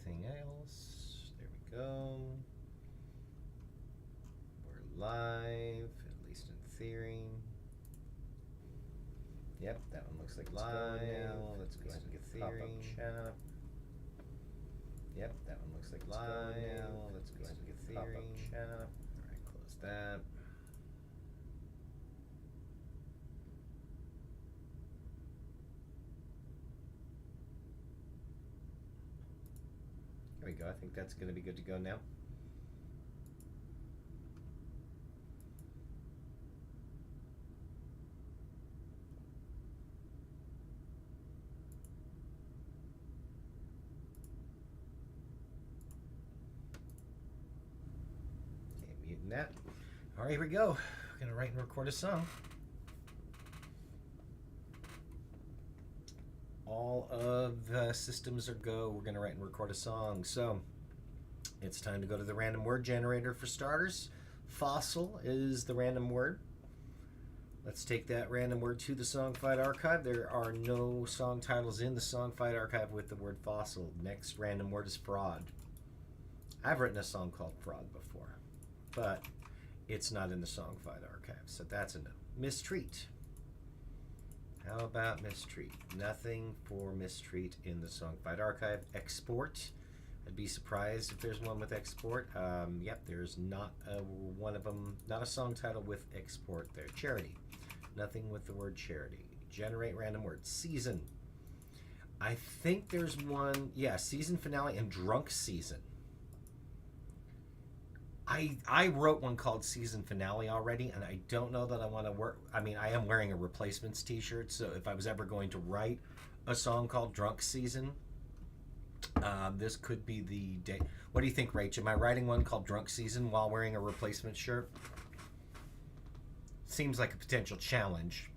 anything else. There we go. We're live, at least in theory. Yep, that one looks like it's live now. Let's go ahead and get theory. Chat. Yep, that one looks like it's live now. Let's go ahead and get theory. Chat. All right, close that. There we go. I think that's going to be good to go now. Okay, muting that. All right, here we go. We're going to write and record a song. All of the systems are go. We're going to write and record a song. So it's time to go to the random word generator for starters. Fossil is the random word. Let's take that random word to the Songfight archive. There are no song titles in the Songfight archive with the word fossil. Next random word is fraud. I've written a song called Fraud before, but it's not in the Songfight archive, so that's a no. Mistreat. How about mistreat? Nothing for mistreat in the Songfight archive. Export. I'd be surprised if there's one with export. Yep, there's not one of them. Not a song title with export there. Charity. Nothing with the word charity. Generate random word. Season. I think there's one. Yeah, season finale and drunk season. I wrote one called Season Finale already, and I don't know that I want to work. I mean, I am wearing a Replacements t-shirt, so if I was ever going to write a song called Drunk Season, this could be the day. What do you think, Rach? Am I writing one called Drunk Season while wearing a Replacement shirt? Seems like a potential challenge.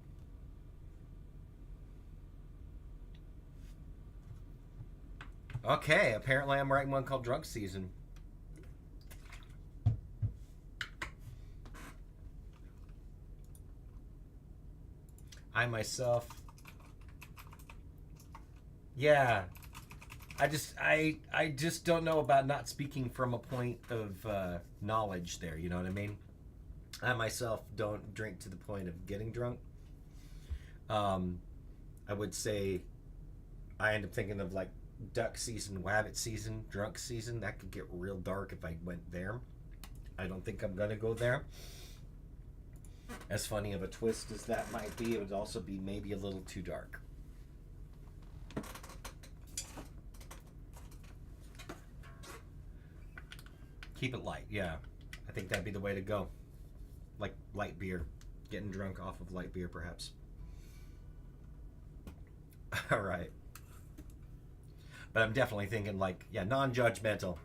Okay, apparently I'm writing one called Drunk Season. I myself, yeah, I just don't know about not speaking from a point of knowledge there. You know what I mean? I myself don't drink to the point of getting drunk. I would say I end up thinking of like duck season, wabbit season, drunk season. That could get real dark if I went there. I don't think I'm gonna go there. As funny of a twist as that might be, it would also be maybe a little too dark. Keep it light, yeah. I think that'd be the way to go. Like light beer. Getting drunk off of light beer, perhaps. All right. But I'm definitely thinking like, yeah, non-judgmental.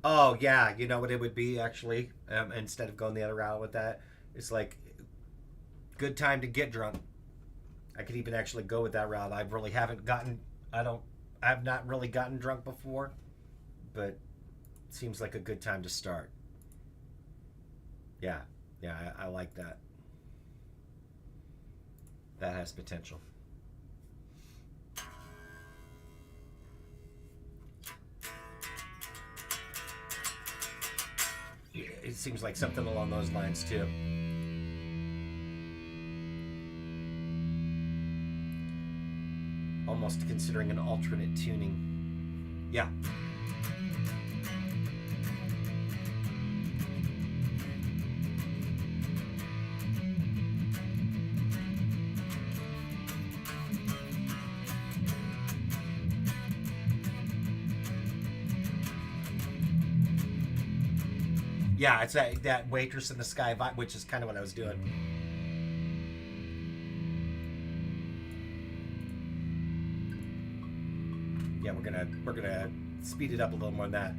Oh, yeah, you know what it would be, actually? Instead of going the other route with that, it's like, good time to get drunk. I could even actually go with that route. I really haven't gotten, I've not really gotten drunk before, but it seems like a good time to start. Yeah, I like that. That has potential. It seems like something along those lines too. Almost considering an alternate tuning. Yeah. Yeah, it's that Waitress in the Sky vibe, which is kind of what I was doing. Yeah, we're gonna speed it up a little more than that.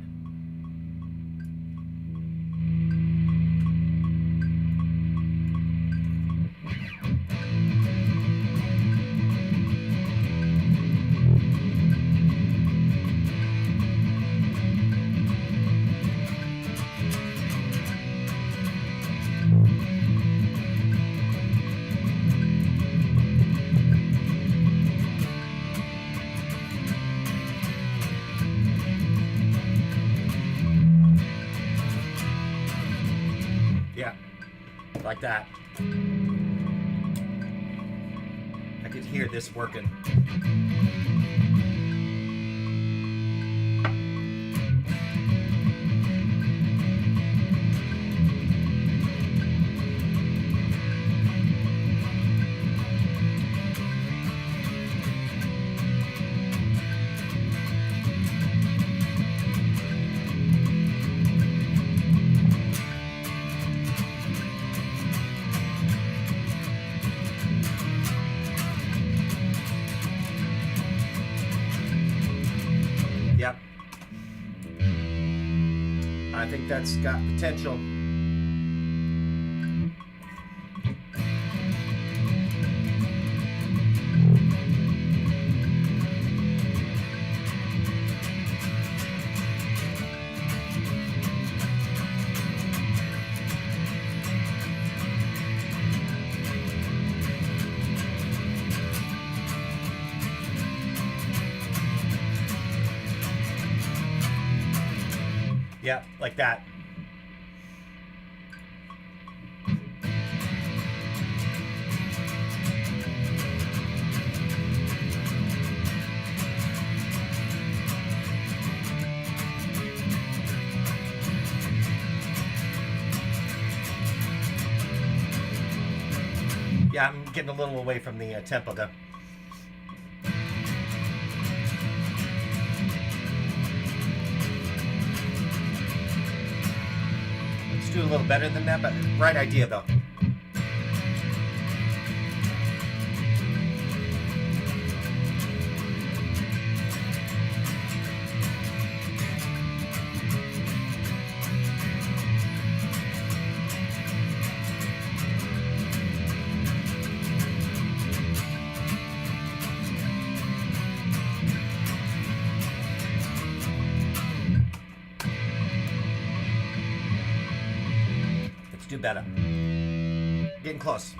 Like that. I could hear this working. Yep. I think that's got potential. Yeah, like that. Yeah, I'm getting a little away from the tempo though. Do a little better than that, but right idea though. Do better. Getting close.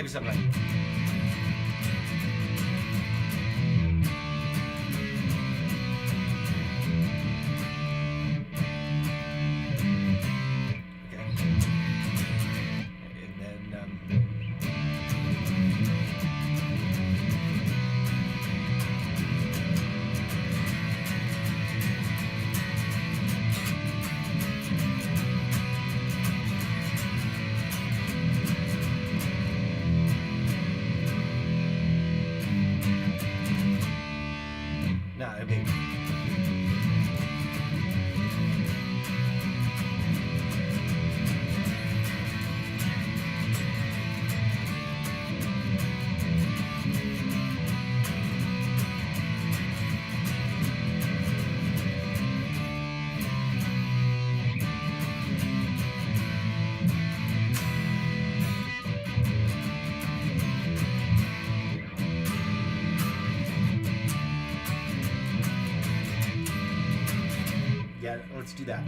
me something. Yeah, let's do that.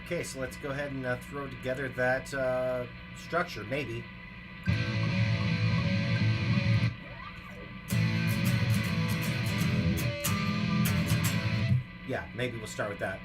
Okay, so let's go ahead and throw together that structure, maybe. Yeah, maybe we'll start with that.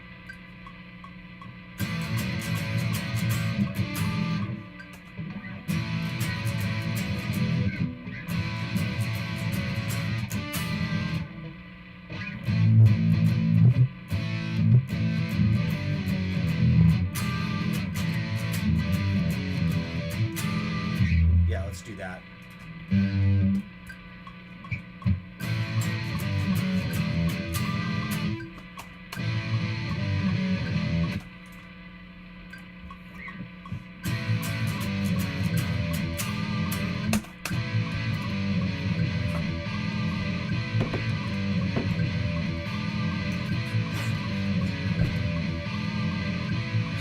Yeah, let's do that.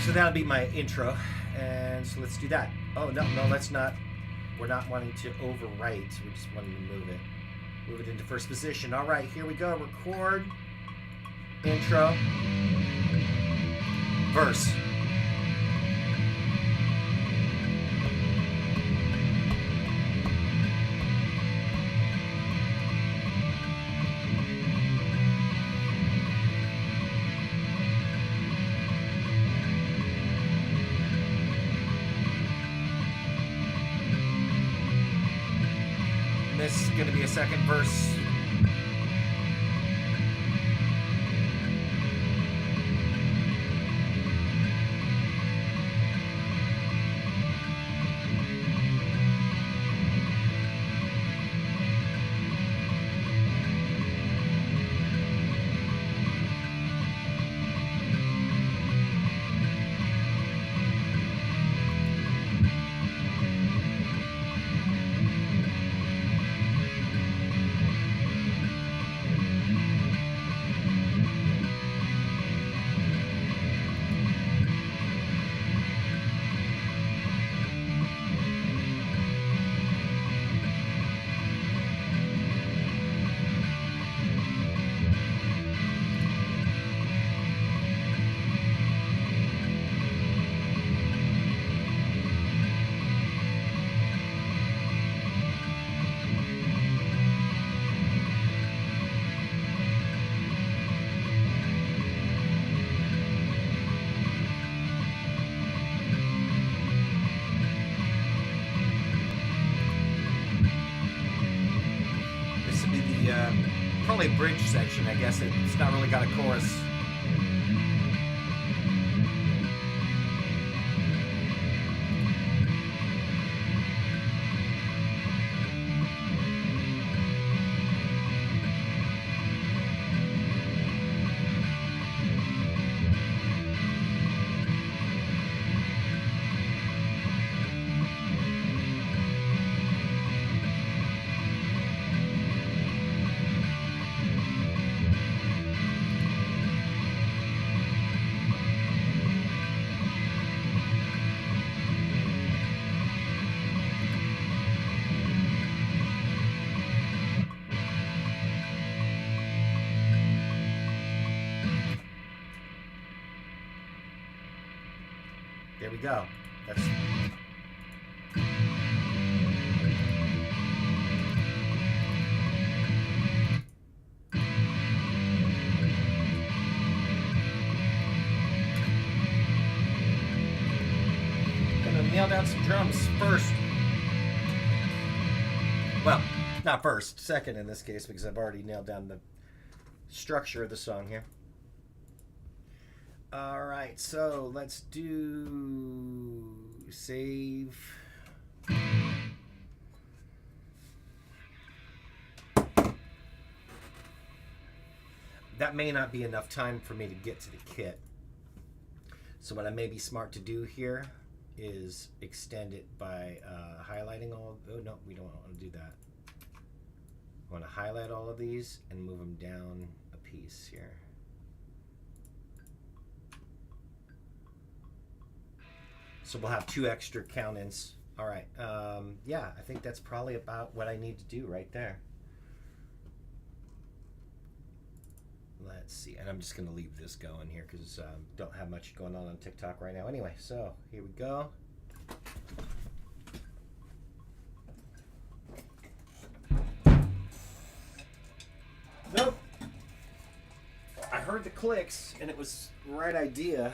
So that'll be my intro, and so let's do that. Oh, no, let's not. We're not wanting to overwrite. We're just wanting to move it. Move it into first position. All right, here we go. Record. Intro. Verse. this is going to be a second verse. Probably bridge section, I guess. It's not really got a chorus. There we go. That's gonna nail down some drums first. Well, not first, second in this case, because I've already nailed down the structure of the song here. All right, so let's do save. That may not be enough time for me to get to the kit. So what I may be smart to do here is extend it by highlighting all of, oh no, we don't want to do that. I want to highlight all of these and move them down a piece here. So we'll have 2 extra count-ins. All right, yeah, I think that's probably about what I need to do right there. Let's see, and I'm just gonna leave this going here because don't have much going on TikTok right now. Anyway, so here we go. Nope. I heard the clicks and it was the right idea,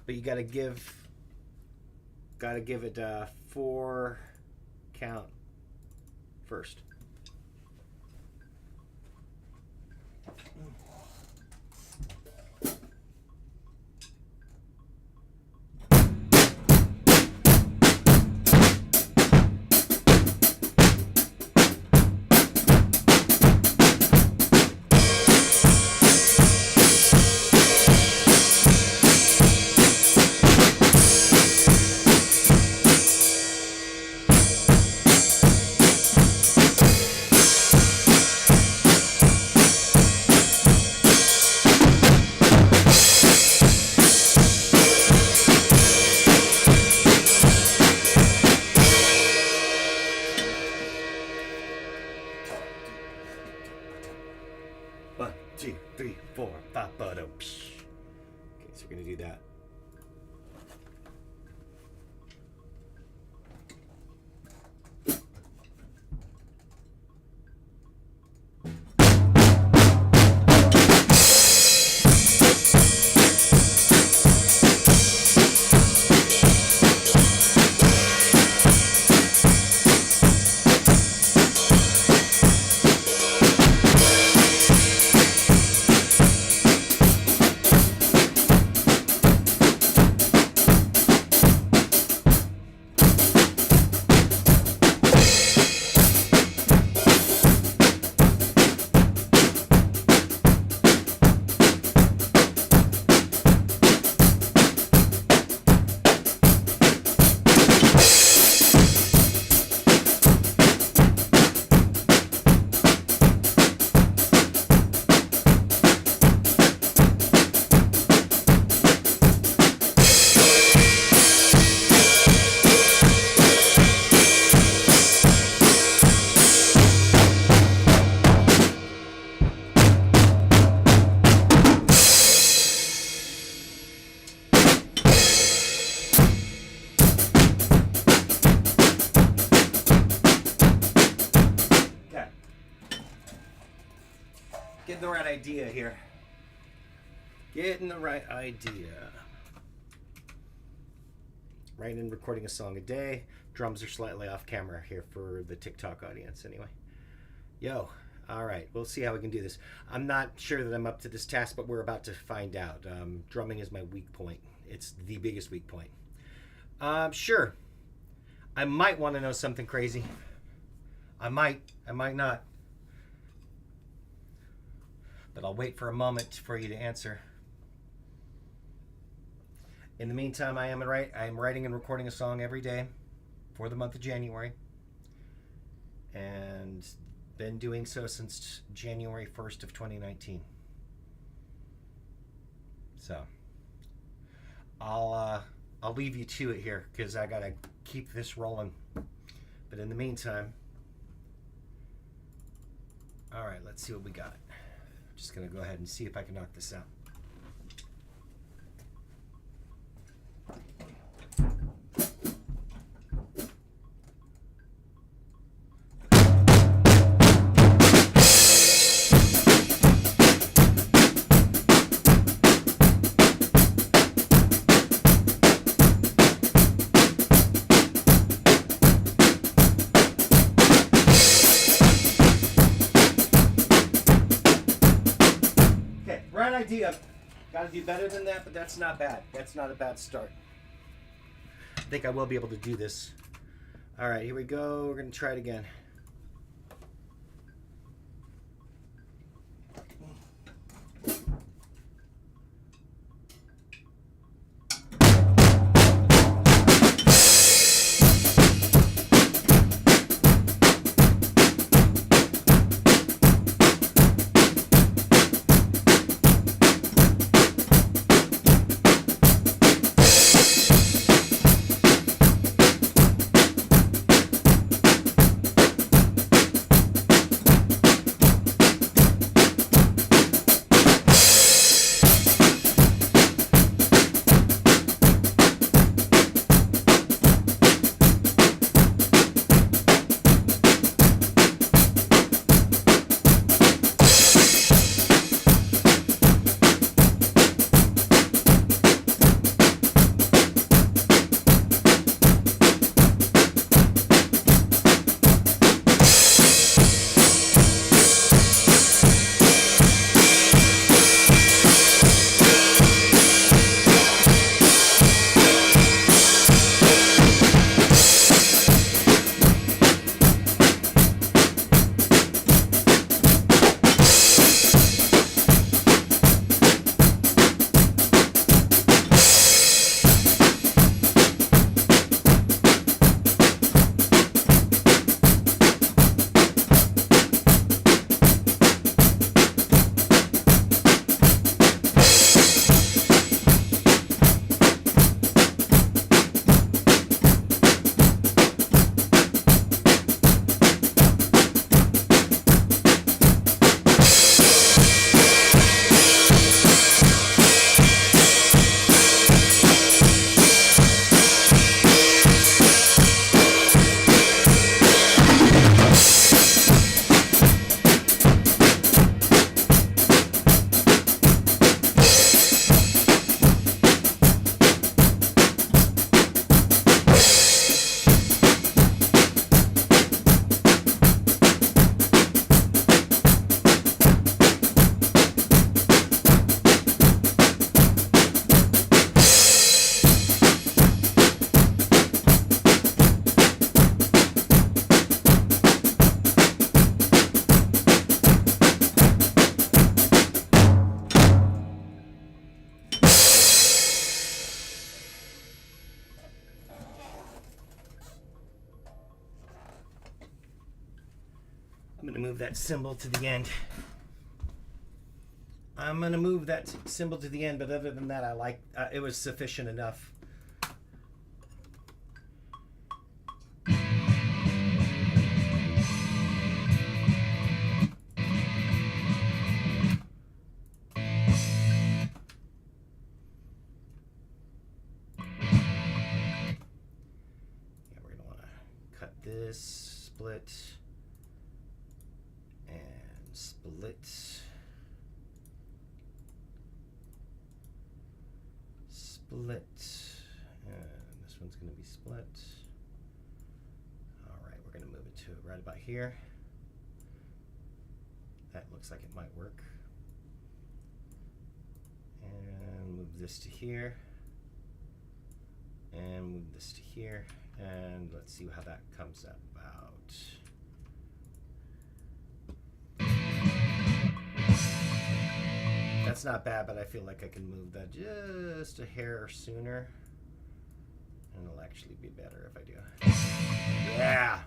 but you gotta give it 4 count first. the right idea here. Getting the right idea. Writing and recording a song a day. Drums are slightly off camera here for the TikTok audience anyway. Yo, all right, we'll see how we can do this. I'm not sure that I'm up to this task, but we're about to find out. Drumming is my weak point. It's the biggest weak point. Sure. I might want to know something crazy. I might not. But I'll wait for a moment for you to answer. In the meantime, I am writing and recording a song every day for the month of January. And been doing so since January 1st of 2019. So I'll leave you to it here because I gotta keep this rolling. But in the meantime, all right, let's see what we got. Just gonna go ahead and see if I can knock this out. Idea. Got to do better than that, but that's not bad. That's not a bad start. I think I will be able to do this. All right, here we go. We're going to try it again. I'm going to move that symbol to the end. I'm going to move that symbol to the end, but other than that, I like it was sufficient enough. This split and split. split. And this one's going to be split. All right, we're going to move it to right about here. That looks like it might work. And move this to here. And move this to here. And let's see how that comes about. That's not bad, but I feel like I can move that just a hair sooner. And it'll actually be better if I do. Yeah!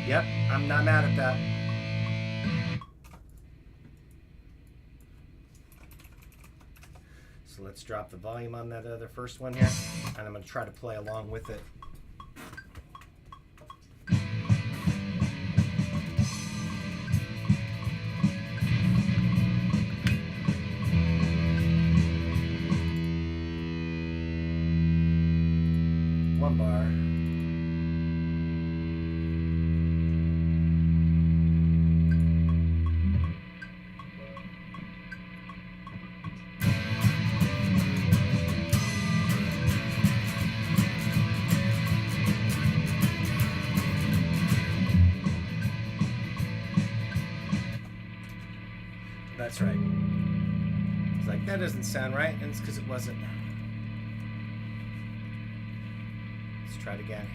Yep, I'm not mad at that. So let's drop the volume on that other first one here. And I'm going to try to play along with it. One bar. That's right. It's like, that doesn't sound right, and it's because it wasn't. Let's try it again.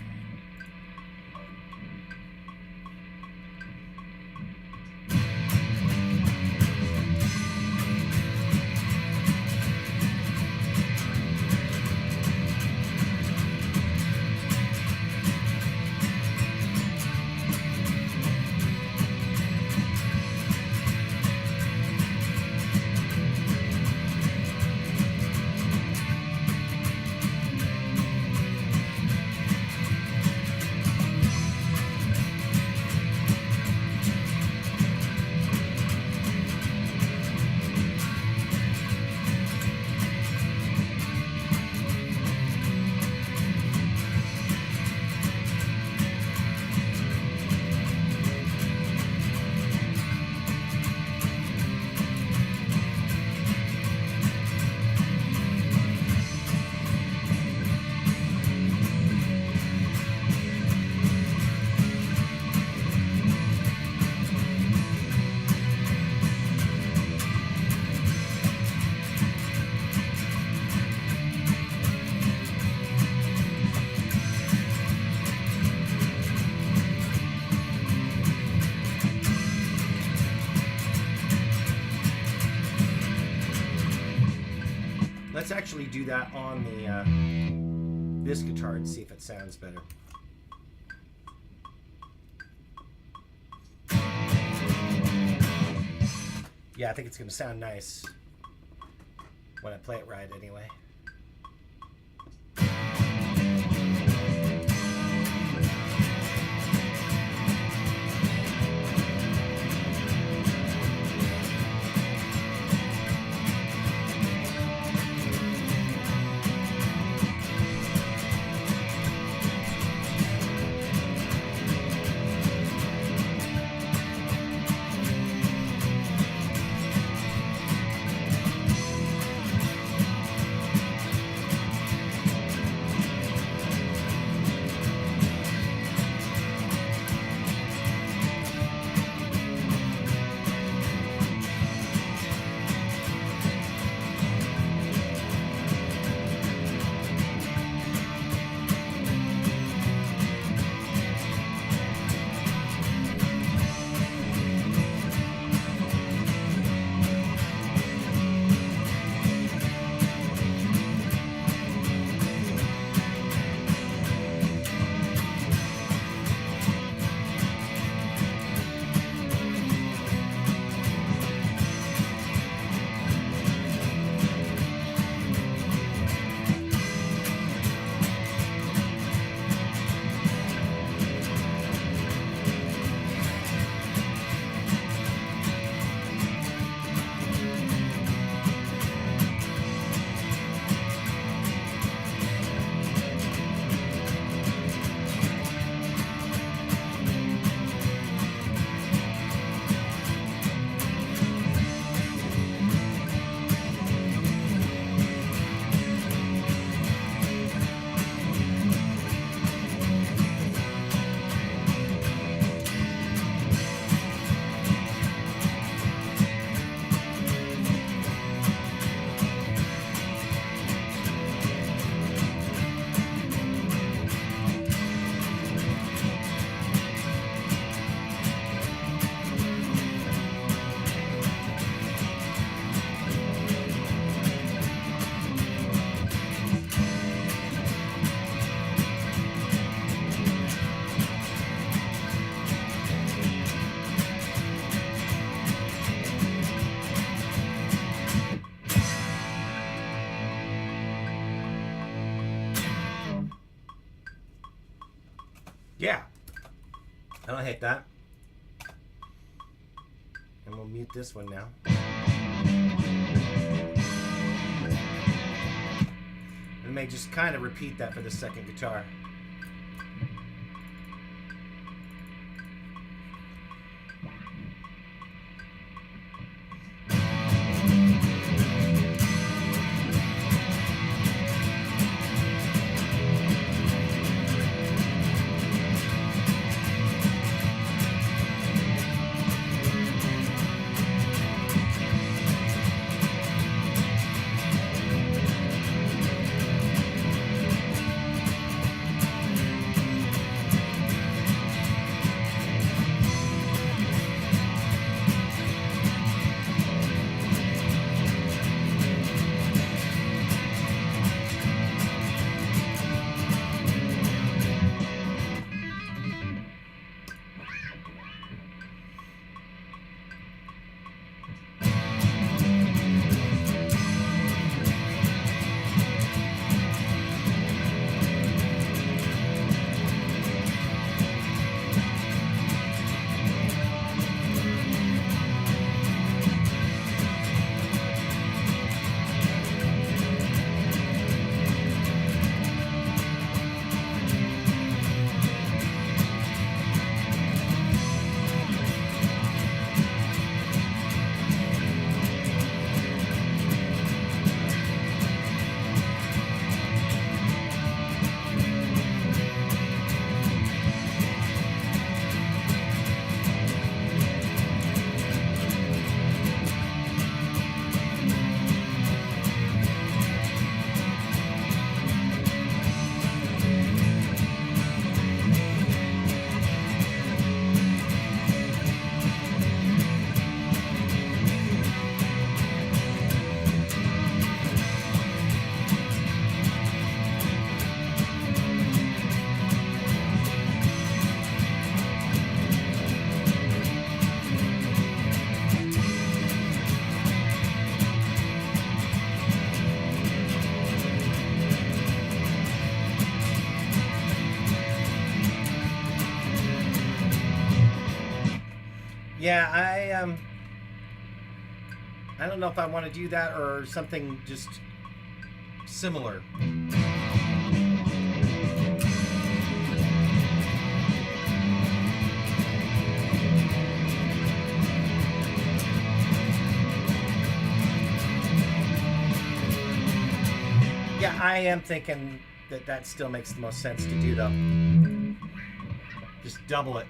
Let's actually do that on the this guitar and see if it sounds better. Yeah, I think it's going to sound nice when I play it right anyway. Yeah. I don't hate that. And we'll mute this one now. And may just kind of repeat that for the second guitar. Yeah, I don't know if I want to do that or something just similar. Yeah, I am thinking that still makes the most sense to do, though. Just double it.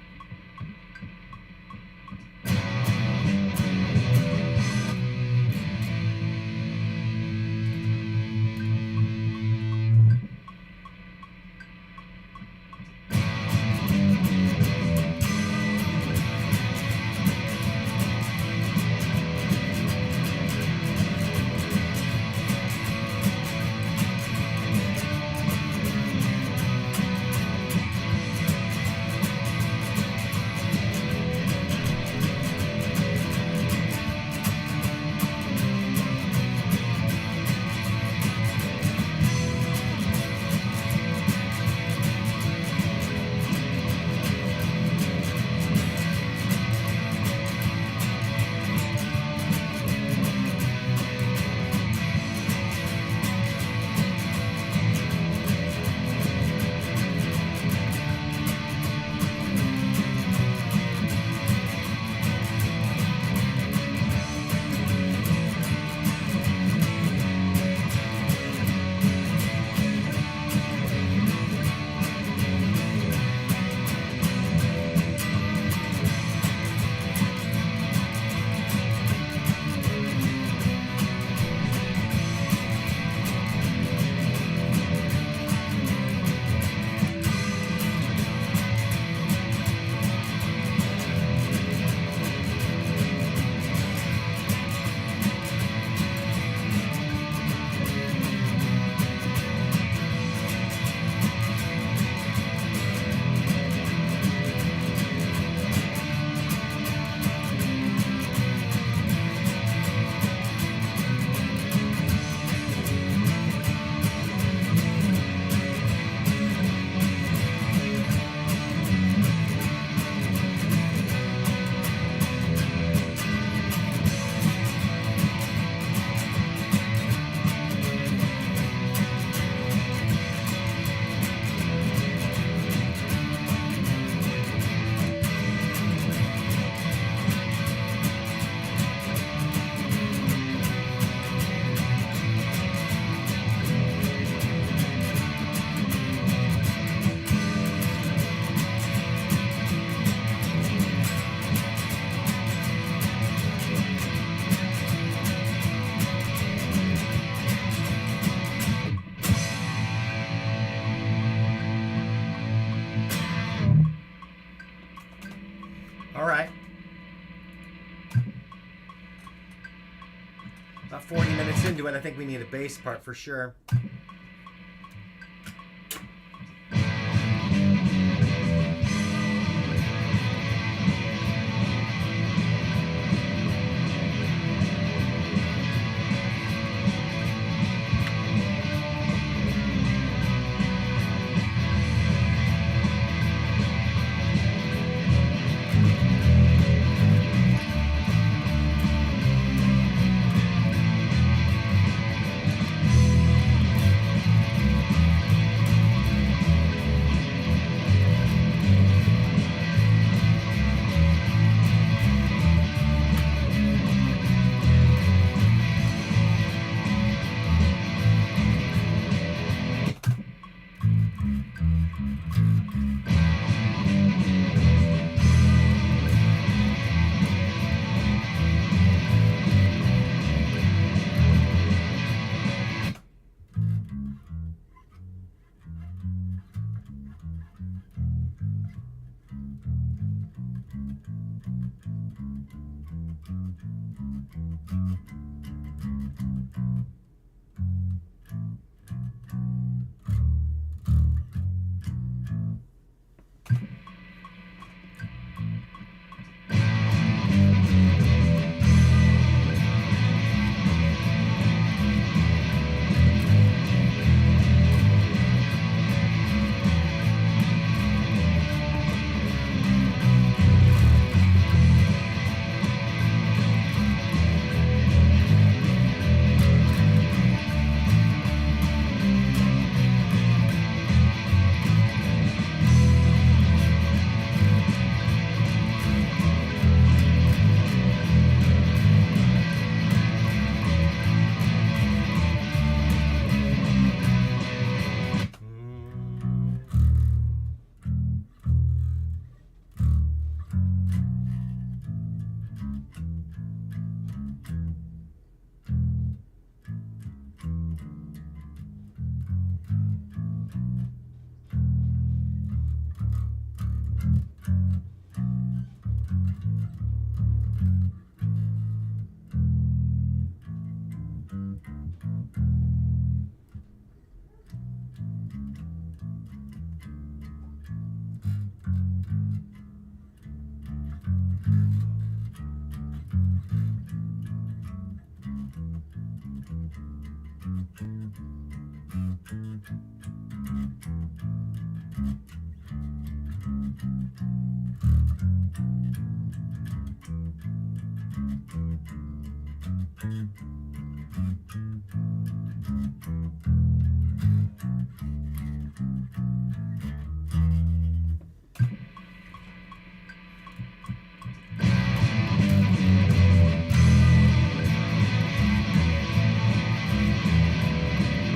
All right. About 40 minutes into it, I think we need a bass part for sure.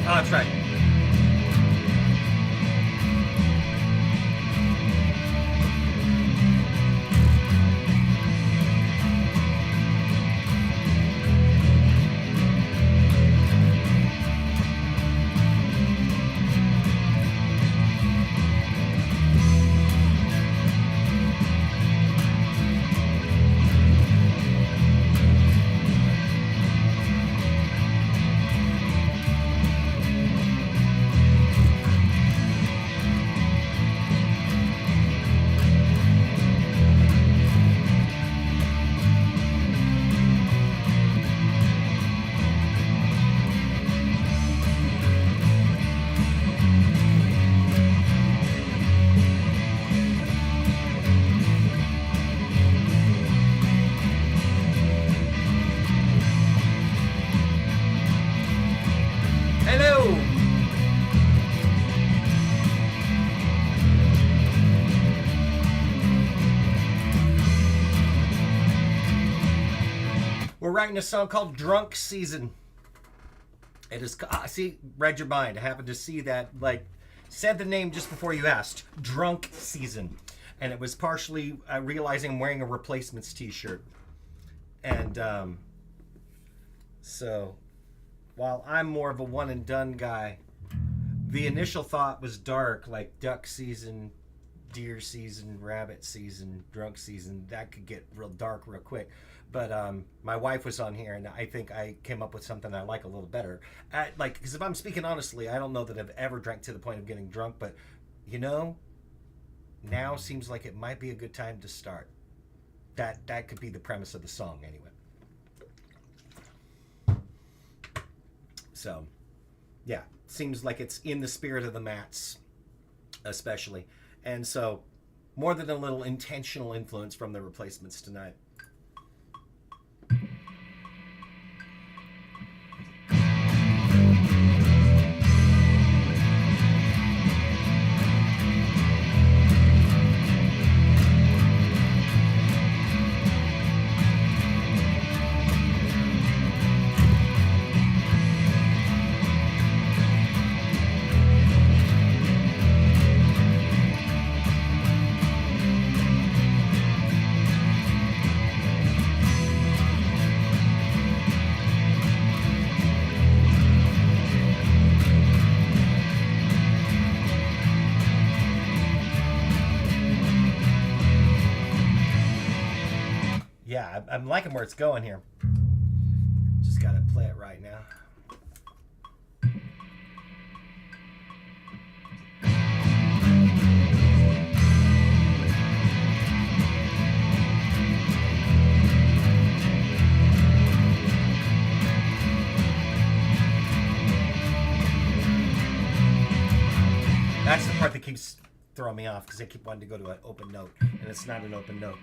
Oh, that's right. Hello! We're writing a song called Drunk Season. It is, see, read your mind. I happened to see that, like, said the name just before you asked. Drunk Season. And it was partially realizing I'm wearing a Replacements t-shirt. And, so, while I'm more of a one and done guy, the initial thought was dark, like duck season, deer season, rabbit season, drunk season, that could get real dark real quick. But my wife was on here, and I think I came up with something I like a little better. Like, because if I'm speaking honestly, I don't know that I've ever drank to the point of getting drunk, but you know, now seems like it might be a good time to start. That could be the premise of the song, anyway. So, yeah, seems like it's in the spirit of the Mats, especially. And so, more than a little intentional influence from the Replacements tonight. Yeah, I'm liking where it's going here. Just gotta play it right now. That's the part that keeps throwing me off because I keep wanting to go to an open note, and it's not an open note.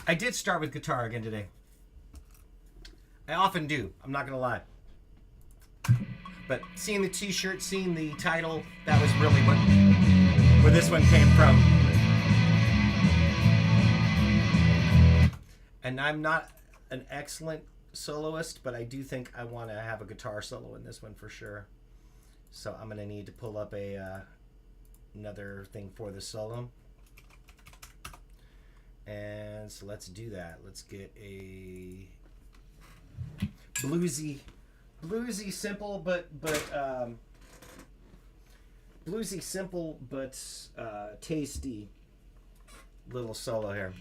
I did start with guitar again today. I often do. I'm not going to lie. But seeing the t-shirt, seeing the title, that was really where this one came from. And I'm not an excellent soloist, but I do think I want to have a guitar solo in this one for sure. So I'm going to need to pull up another thing for the solo. And so let's do that. Let's get a bluesy, simple, but bluesy, simple, but tasty little solo here.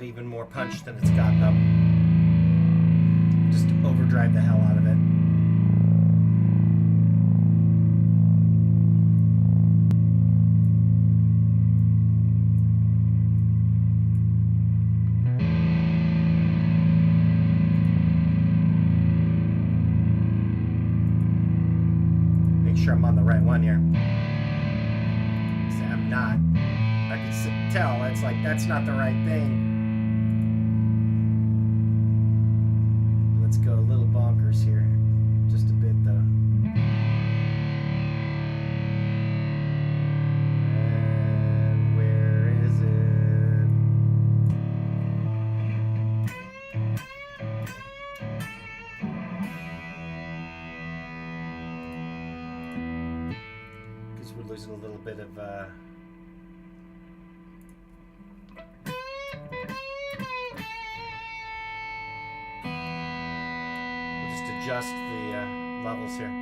Even more punch than it's got, though. Just overdrive the hell out of it. Make sure I'm on the right one here. I'm not. I can tell it's like that's not the right thing. Let's go a little bonkers here. Just a bit, though. And where is it? Because we're losing a little bit of adjust the levels here.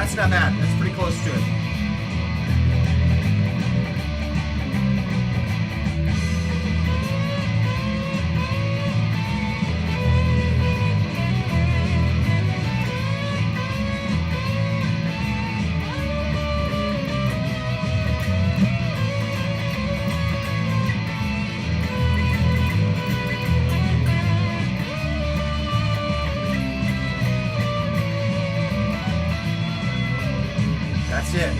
That's not bad. That's pretty close to it. That's it.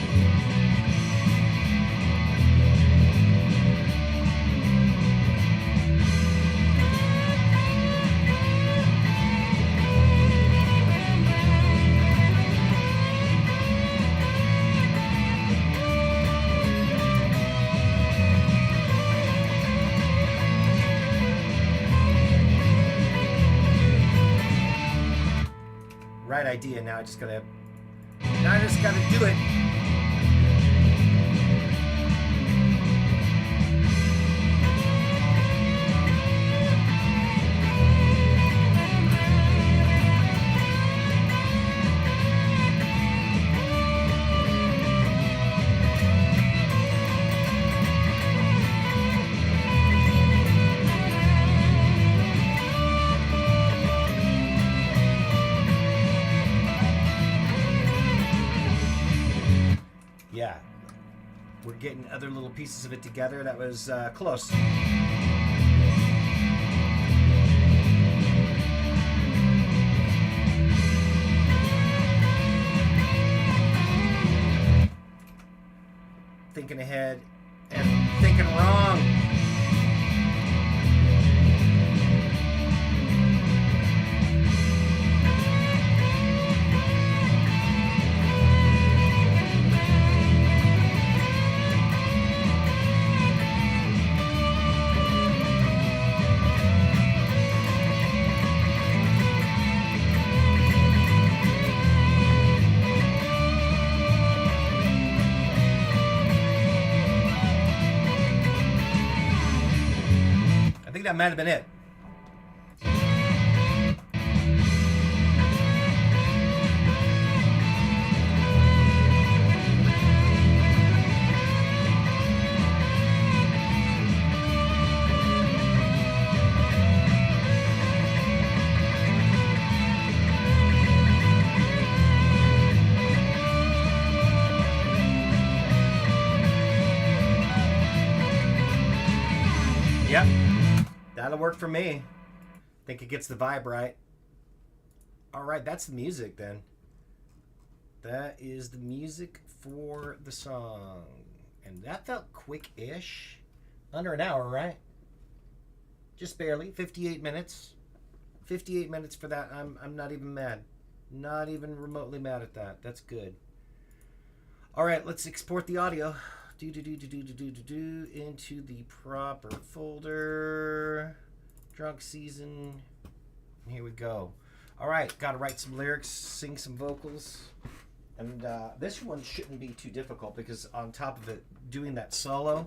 Right idea. Now I just gotta do it. Yeah, we're getting other little pieces of it together. That was close. Thinking ahead and thinking wrong. I think that might have been it. Yep. That'll work for me. Think it gets the vibe right. All right, that's the music then. That is the music for the song. And that felt quick-ish. Under an hour, right? Just barely. 58 minutes. 58 minutes for that. I'm not even mad. Not even remotely mad at that. That's good. All right, let's export the audio. Into the proper folder. Drunk Season. Here we go. All right, got to write some lyrics, sing some vocals. And this one shouldn't be too difficult because on top of it, doing that solo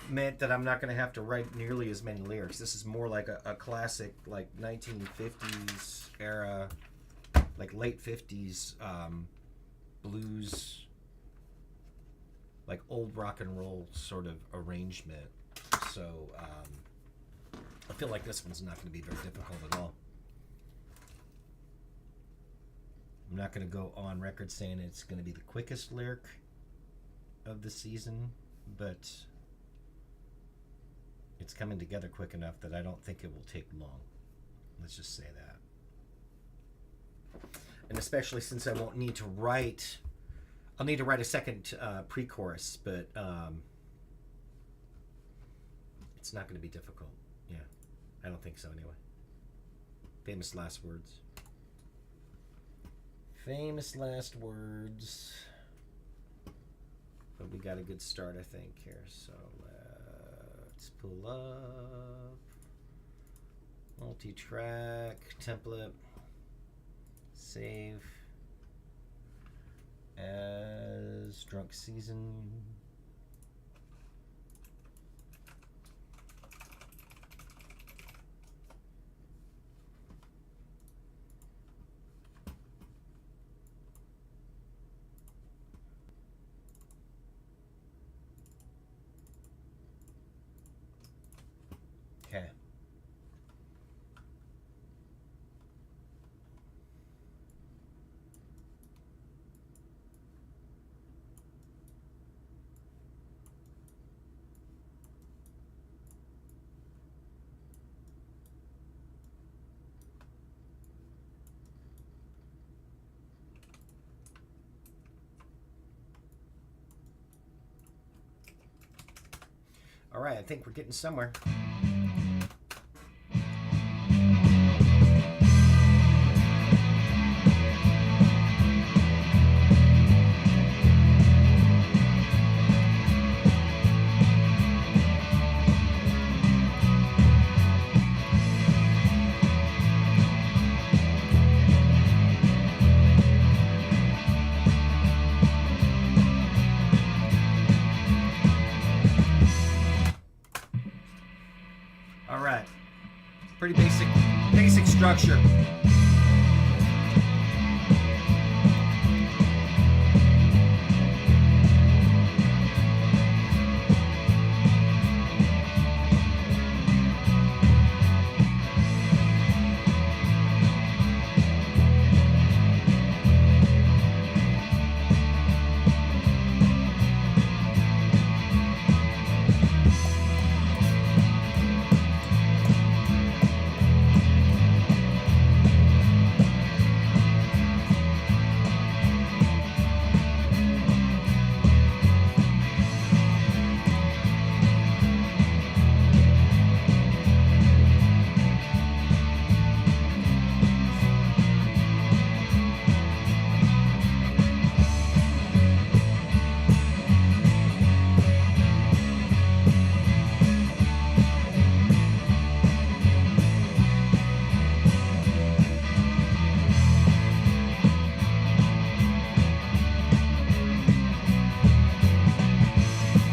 meant that I'm not going to have to write nearly as many lyrics. This is more like a classic, like 1950s era, like late 50s blues, like old rock and roll sort of arrangement. So I feel like this one's not going to be very difficult at all. I'm not going to go on record saying it's going to be the quickest lyric of the season, but it's coming together quick enough that I don't think it will take long. Let's just say that. And especially since I won't need to write, I'll need to write a second pre-chorus, but it's not going to be difficult. Yeah, I don't think so anyway. Famous last words. Famous last words. But we got a good start, I think, here. So let's pull up. Multi-track, template, save as Drunk Season. All right, I think we're getting somewhere. All right, pretty basic structure.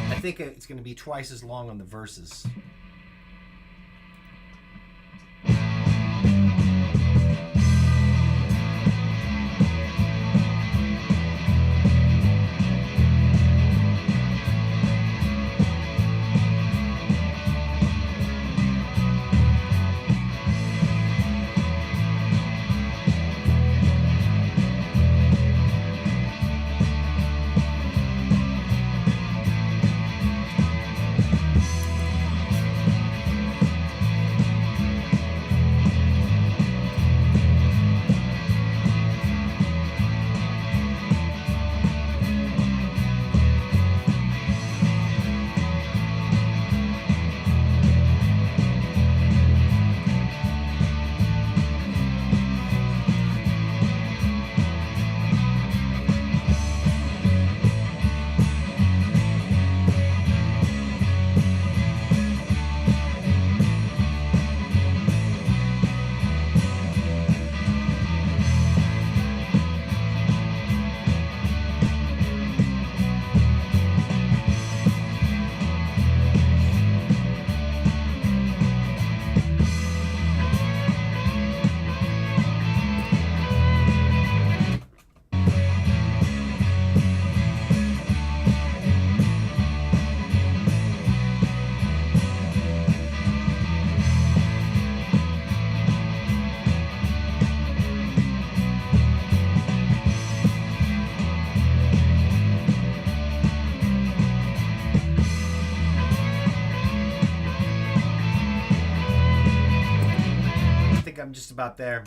I think it's going to be twice as long on the verses. I'm just about there.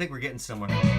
think we're getting somewhere.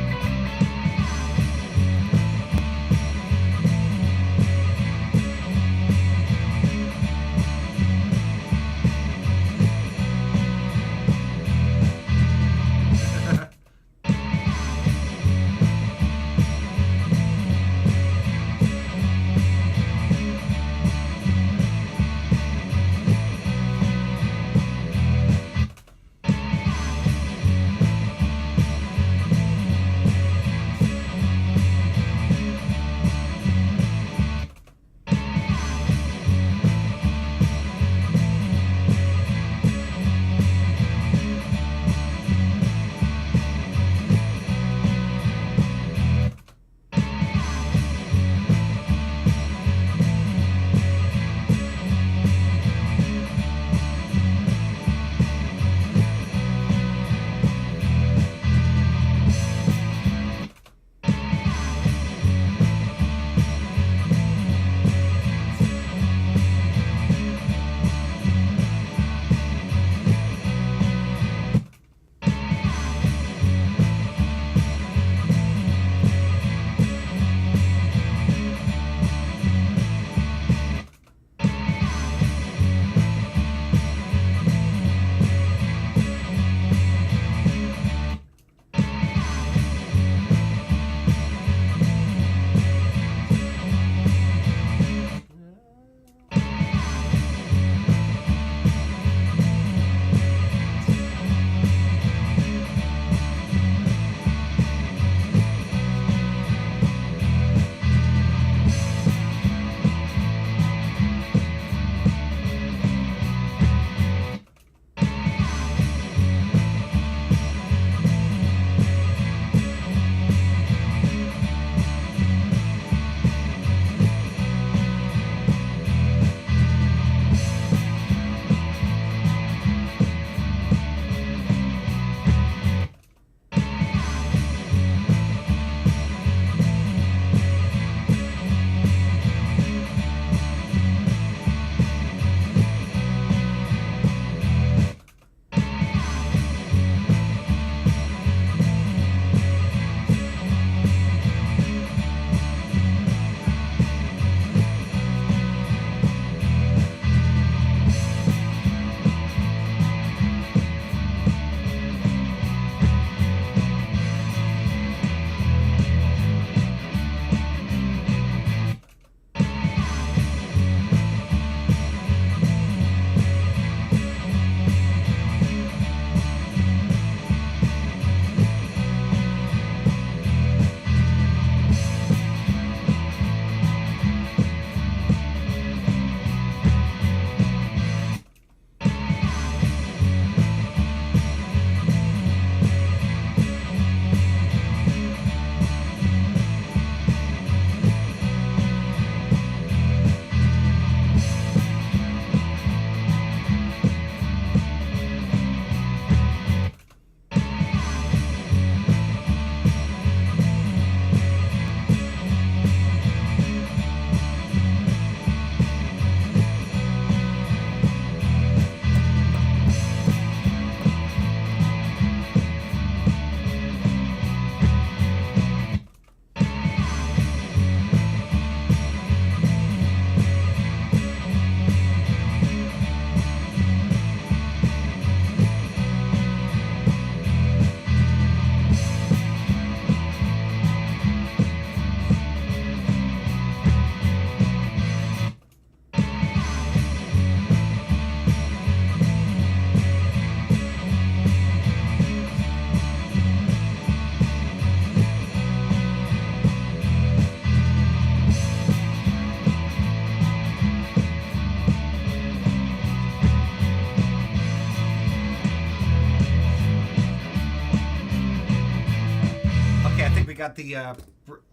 got the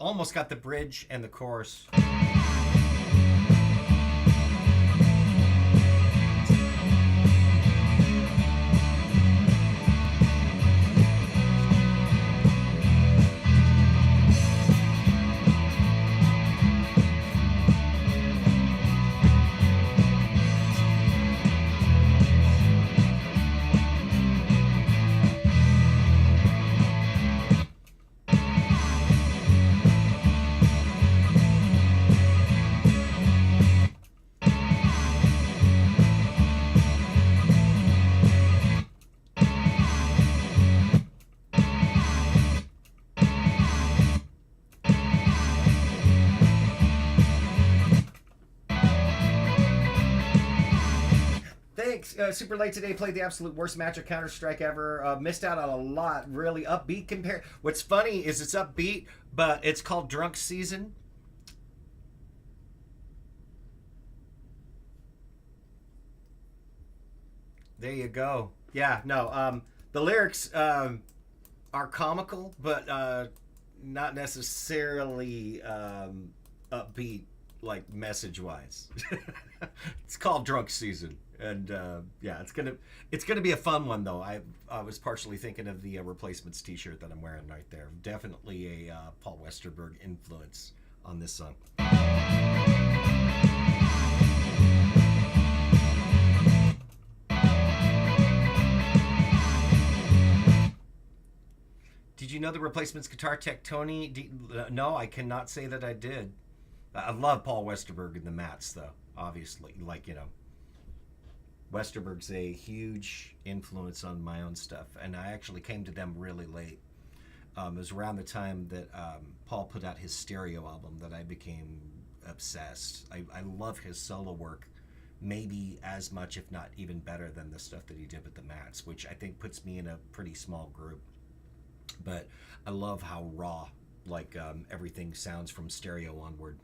almost got the bridge and the chorus. Thanks. Super late today. Played the absolute worst match of Counter Strike ever. Missed out on a lot. Really upbeat compared. What's funny is it's upbeat, but it's called Drunk Season. There you go. Yeah. No. The lyrics are comical, but not necessarily upbeat, like message wise. It's called Drunk Season, and yeah, it's gonna be a fun one though. I was partially thinking of the Replacements T-shirt that I'm wearing right there. Definitely a Paul Westerberg influence on this song. Did you know the Replacements guitar tech Tony? No, I cannot say that I did. I love Paul Westerberg and the Mats, though. Obviously, like Westerberg's a huge influence on my own stuff, and I actually came to them really late. It was around the time that Paul put out his stereo album that I became obsessed. I love his solo work, maybe as much, if not even better, than the stuff that he did with the Mats, which I think puts me in a pretty small group. But I love how raw, like everything sounds from stereo onward.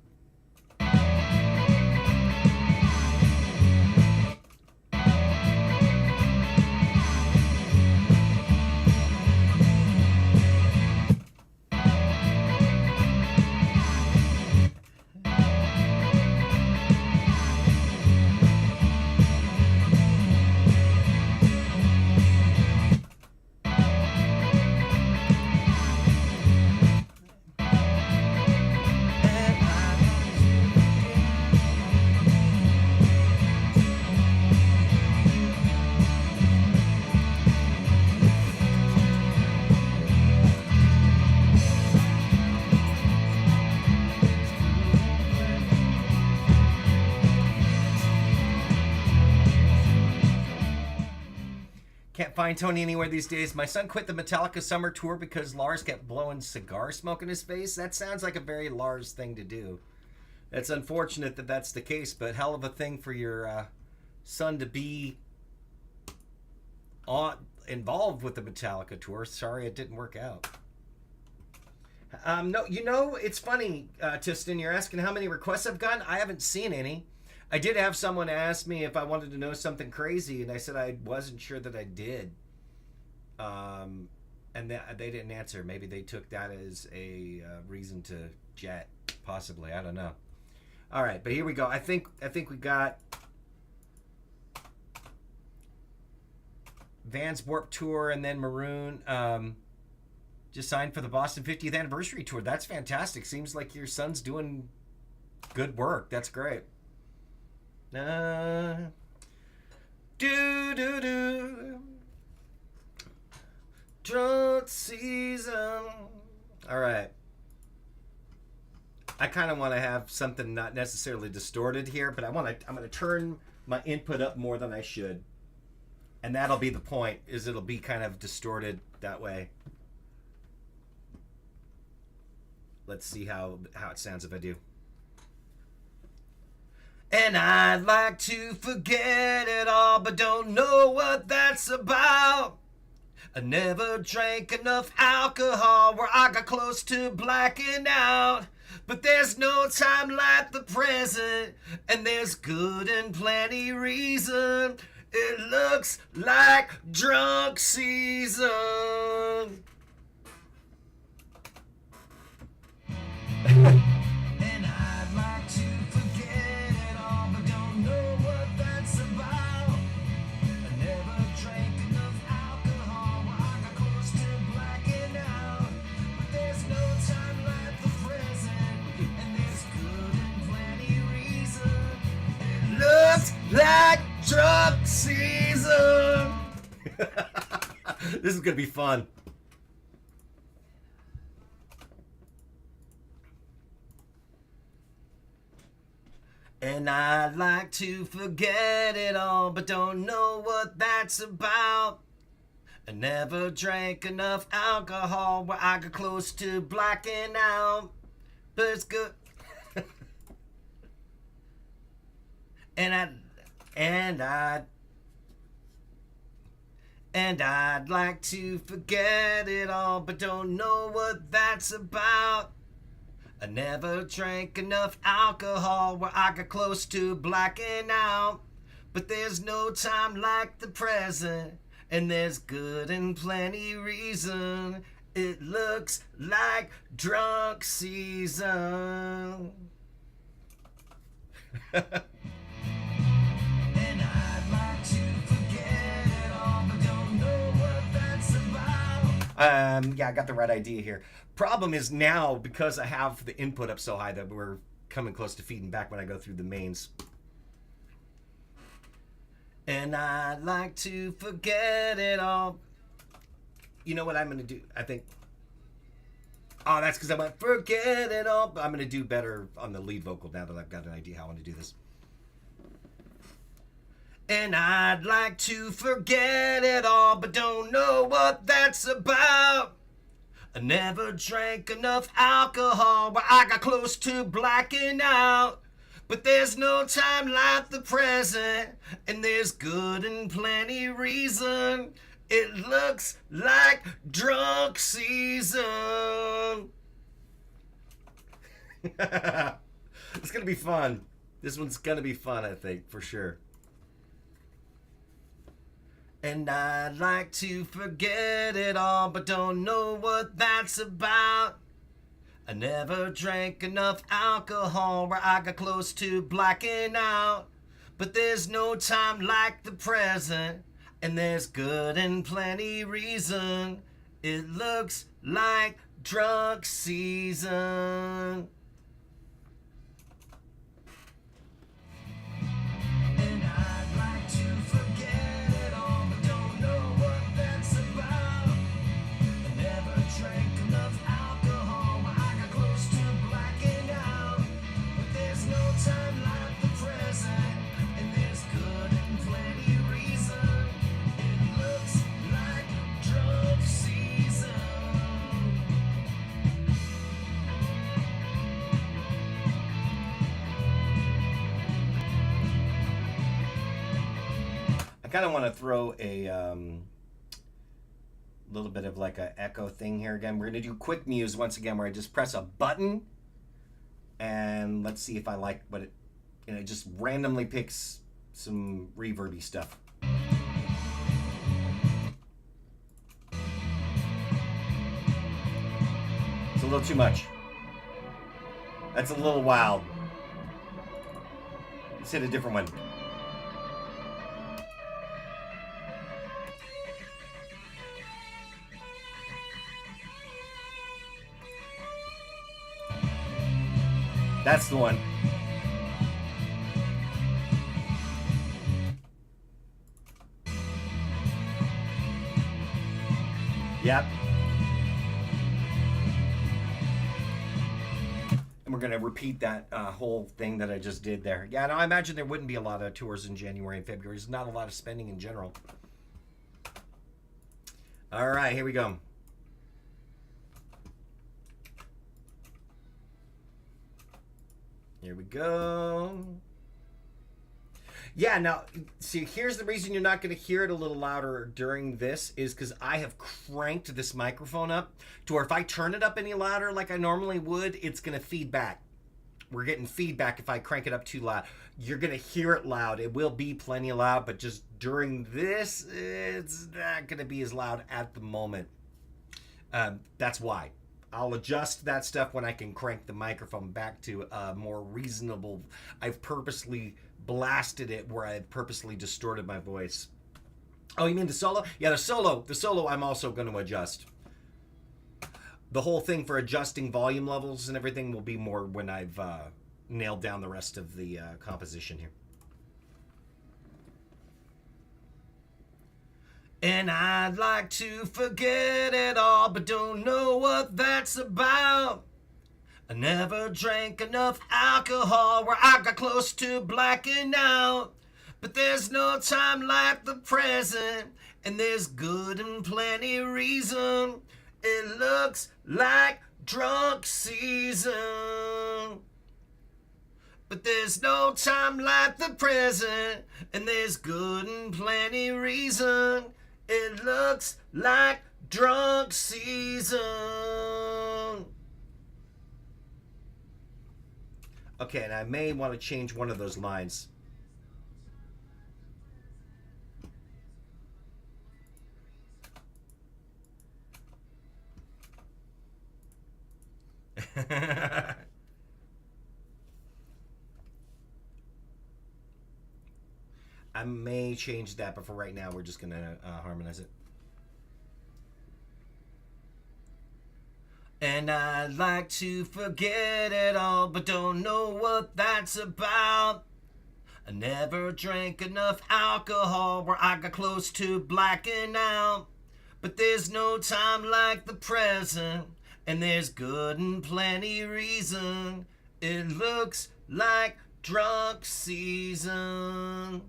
Can't find Tony anywhere these days. My son quit the Metallica summer tour because Lars kept blowing cigar smoke in his face. That sounds like a very Lars thing to do. It's unfortunate that that's the case, but hell of a thing for your son to be involved with the Metallica tour. Sorry it didn't work out. No, it's funny, Tistin, you're asking how many requests I've gotten. I haven't seen any. I did have someone ask me if I wanted to know something crazy, and I said I wasn't sure that I did. And they didn't answer. Maybe they took that as a reason to jet, possibly. I don't know. All right, but here we go. I think we got Vans Warped Tour, and then Maroon just signed for the Boston 50th Anniversary Tour. That's fantastic. Seems like your son's doing good work. That's great. Do do do. Drunk season. All right. I kind of want to have something not necessarily distorted here, but I'm going to turn my input up more than I should. And that'll be the point, is it'll be kind of distorted that way. Let's see how it sounds if I do. And I'd like to forget it all, but don't know what that's about. I never drank enough alcohol where I got close to blacking out. But there's no time like the present, and there's good and plenty reason. It looks like drunk season. And I'd like to forget it all, but don't know what that's about. I never drank enough alcohol where I got close to blacking out. But there's no time like the present, and there's good and plenty reason. It looks like drunk season. This is gonna be fun. And I'd like to forget it all, but don't know what that's about. I never drank enough alcohol where I got close to blacking out. But it's good. and I And I'd like to forget it all, but don't know what that's about. I never drank enough alcohol where I got close to blacking out. But there's no time like the present, and there's good and plenty reason. It looks like drunk season. And I'd like to forget it all, but don't know what that's about. Yeah, I got the right idea here. Problem is now, because I have the input up so high that we're coming close to feeding back when I go through the mains. And I'd like to forget it all. You know what I'm going to do? I think... Oh, that's because I went, forget it all. But I'm going to do better on the lead vocal now that I've got an idea how I want to do this. And I'd like to forget it all, but don't know what that's about. I never drank enough alcohol where I got close to blacking out. But there's no time like the present, and there's good and plenty reason. It looks like drunk season. It's gonna be fun. This one's gonna be fun, I think, for sure. And I'd like to forget it all, but don't know what that's about. I never drank enough alcohol where I got close to blacking out. But there's no time like the present, and there's good and plenty reason. It looks like drunk season. I kind of want to throw a little bit of like an echo thing here again. We're going to do quick muse once again where I just press a button and let's see if I like what it, it just randomly picks some reverby stuff. It's a little too much. That's a little wild. Let's hit a different one. That's the one. Yep. And we're going to repeat that whole thing that I just did there. Yeah, no, I imagine there wouldn't be a lot of tours in January and February. There's not a lot of spending in general. All right, here we go. Here we go. Yeah, now, see, here's the reason you're not going to hear it a little louder during this is because I have cranked this microphone up to where if I turn it up any louder like I normally would, it's going to feed back. We're getting feedback if I crank it up too loud. You're going to hear it loud. It will be plenty loud, but just during this, it's not going to be as loud at the moment. That's why. I'll adjust that stuff when I can crank the microphone back to a more reasonable. I've purposely blasted it where I've purposely distorted my voice. Oh, you mean the solo? Yeah, the solo I'm also going to adjust. The whole thing for adjusting volume levels and everything will be more when I've nailed down the rest of the composition here. And I'd like to forget it all, but don't know what that's about. I never drank enough alcohol where I got close to blacking out. But there's no time like the present, and there's good and plenty reason. It looks like drunk season. But there's no time like the present, and there's good and plenty reason. It looks like drunk season. Okay, and I may want to change one of those lines. I may change that, but for right now, we're just going to harmonize it. And I'd like to forget it all, but don't know what that's about. I never drank enough alcohol where I got close to blacking out. But there's no time like the present, and there's good and plenty reason. It looks like drunk season.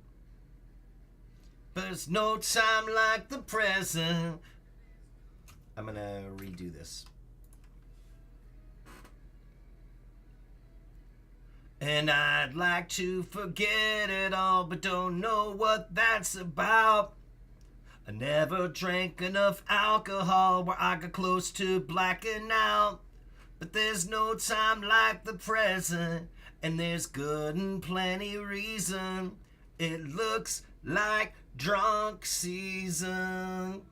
But there's no time like the present. I'm gonna redo this. And I'd like to forget it all, but don't know what that's about. I never drank enough alcohol where I got close to blacking out. But there's no time like the present, and there's good and plenty reason. It looks like drunk season.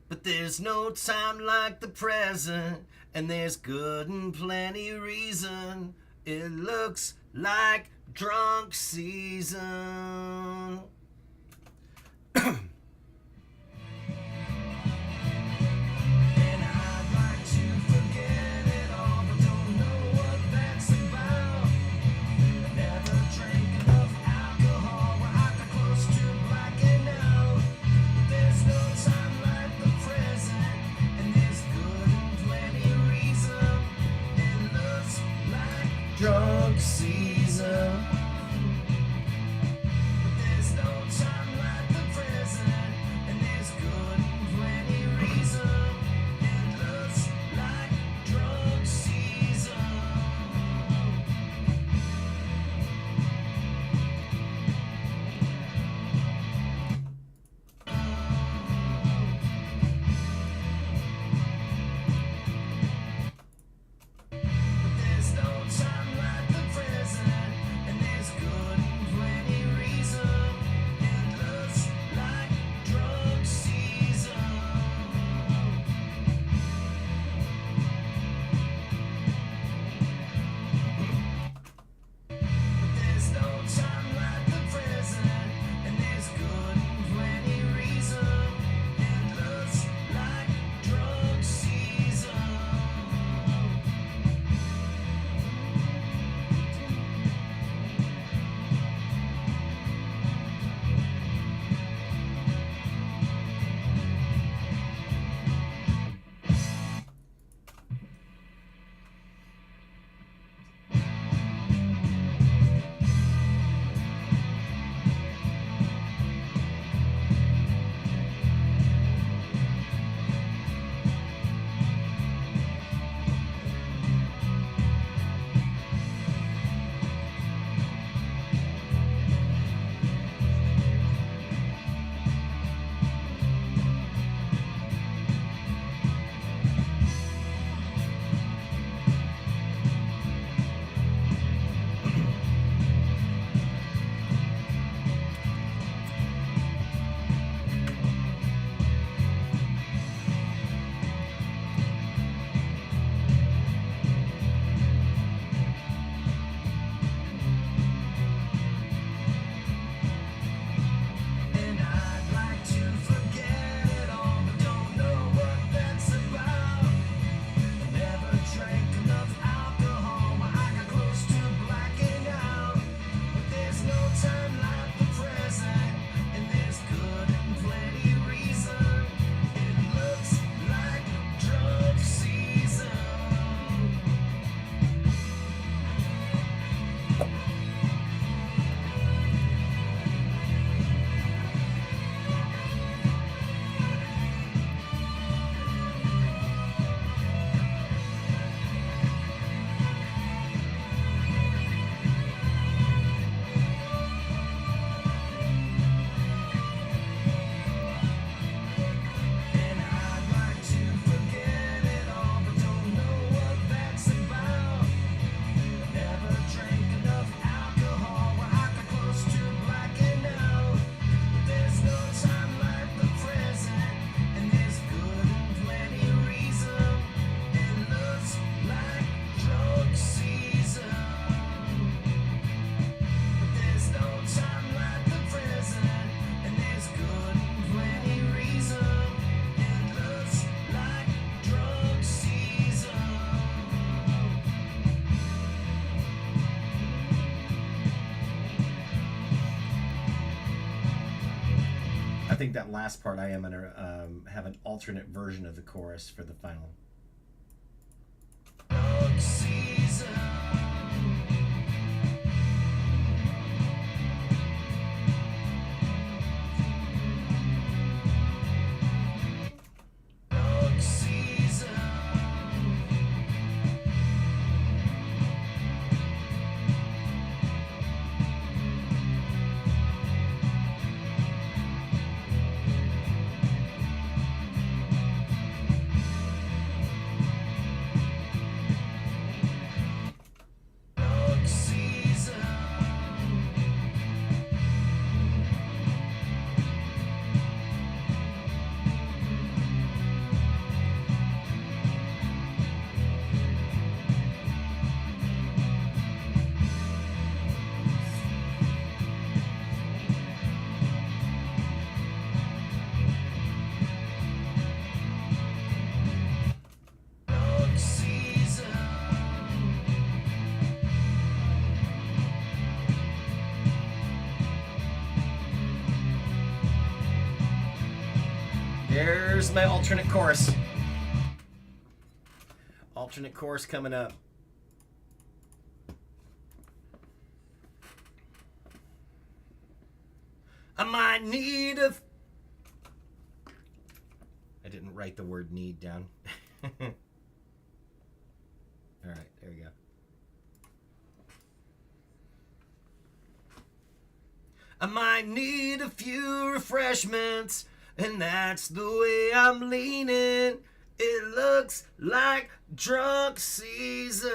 But there's no time like the present, and there's good and plenty reason. It looks like drunk season. Drunk season. There's think that last part I am going to have an alternate version of the chorus for the final. Season. There's my alternate chorus. Alternate chorus coming up. I might need a... I didn't write the word need down. All right, there we go. I might need a few refreshments, and that's the way I'm leaning. It looks like drunk season.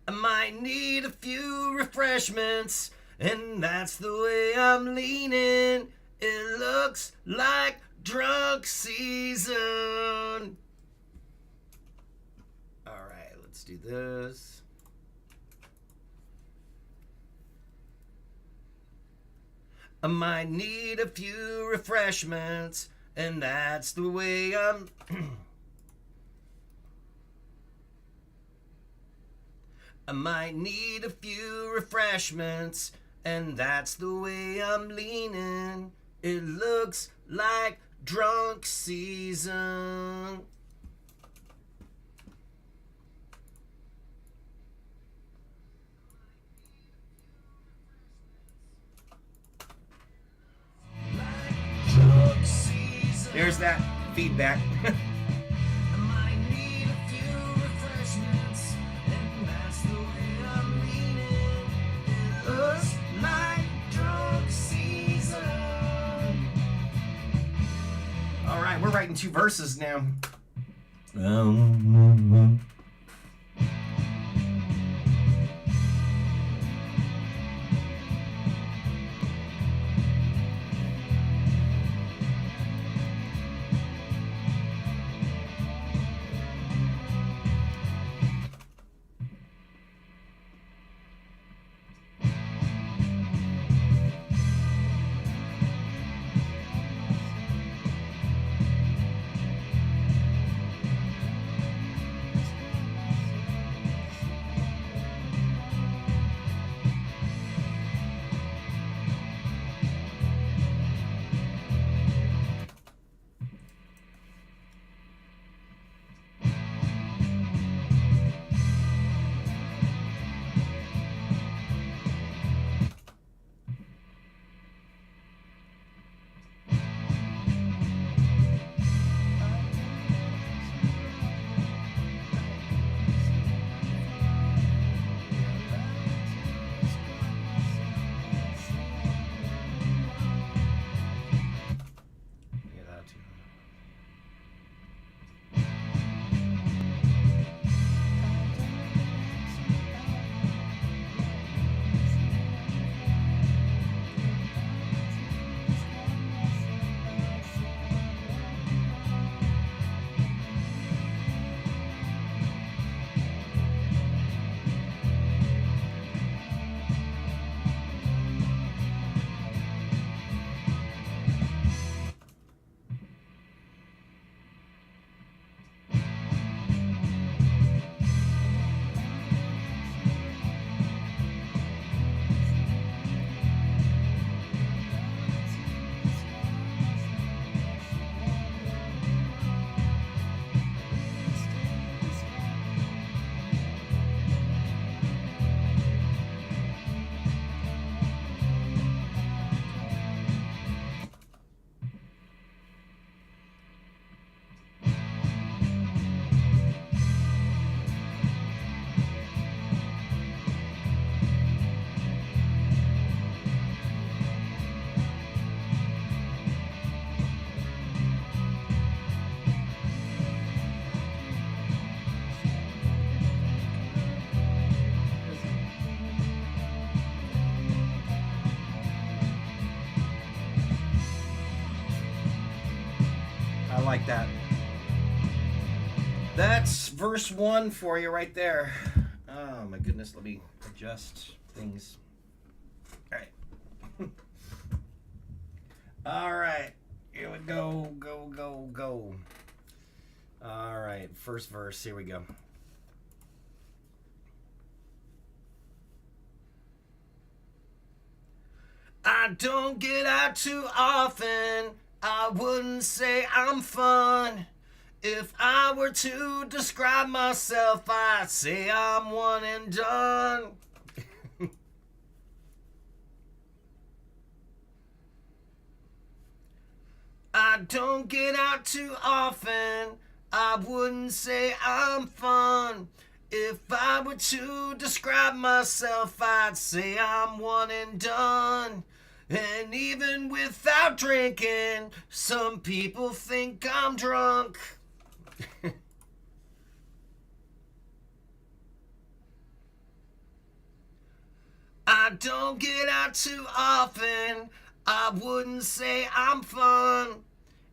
I might need a few refreshments, and that's the way I'm leaning. It looks like drunk season. All right, let's do this. I might need a few refreshments, and that's the way I'm... I might need a few refreshments, and that's the way I'm leaning. It looks like drunk season. There's that feedback. I might need a few refreshments, and that's the way I'm leaning. It looks like drunk season. All right, we're writing 2 verses now. like that. That's verse 1 for you right there. Oh my goodness, let me adjust things. All right. All right, here we go, go. All right, first verse, here we go. I don't get out too often. I wouldn't say I'm fun. If I were to describe myself, I'd say I'm one and done. I don't get out too often. I wouldn't say I'm fun. If I were to describe myself, I'd say I'm one and done. And even without drinking, some people think I'm drunk. I don't get out too often. I wouldn't say I'm fun.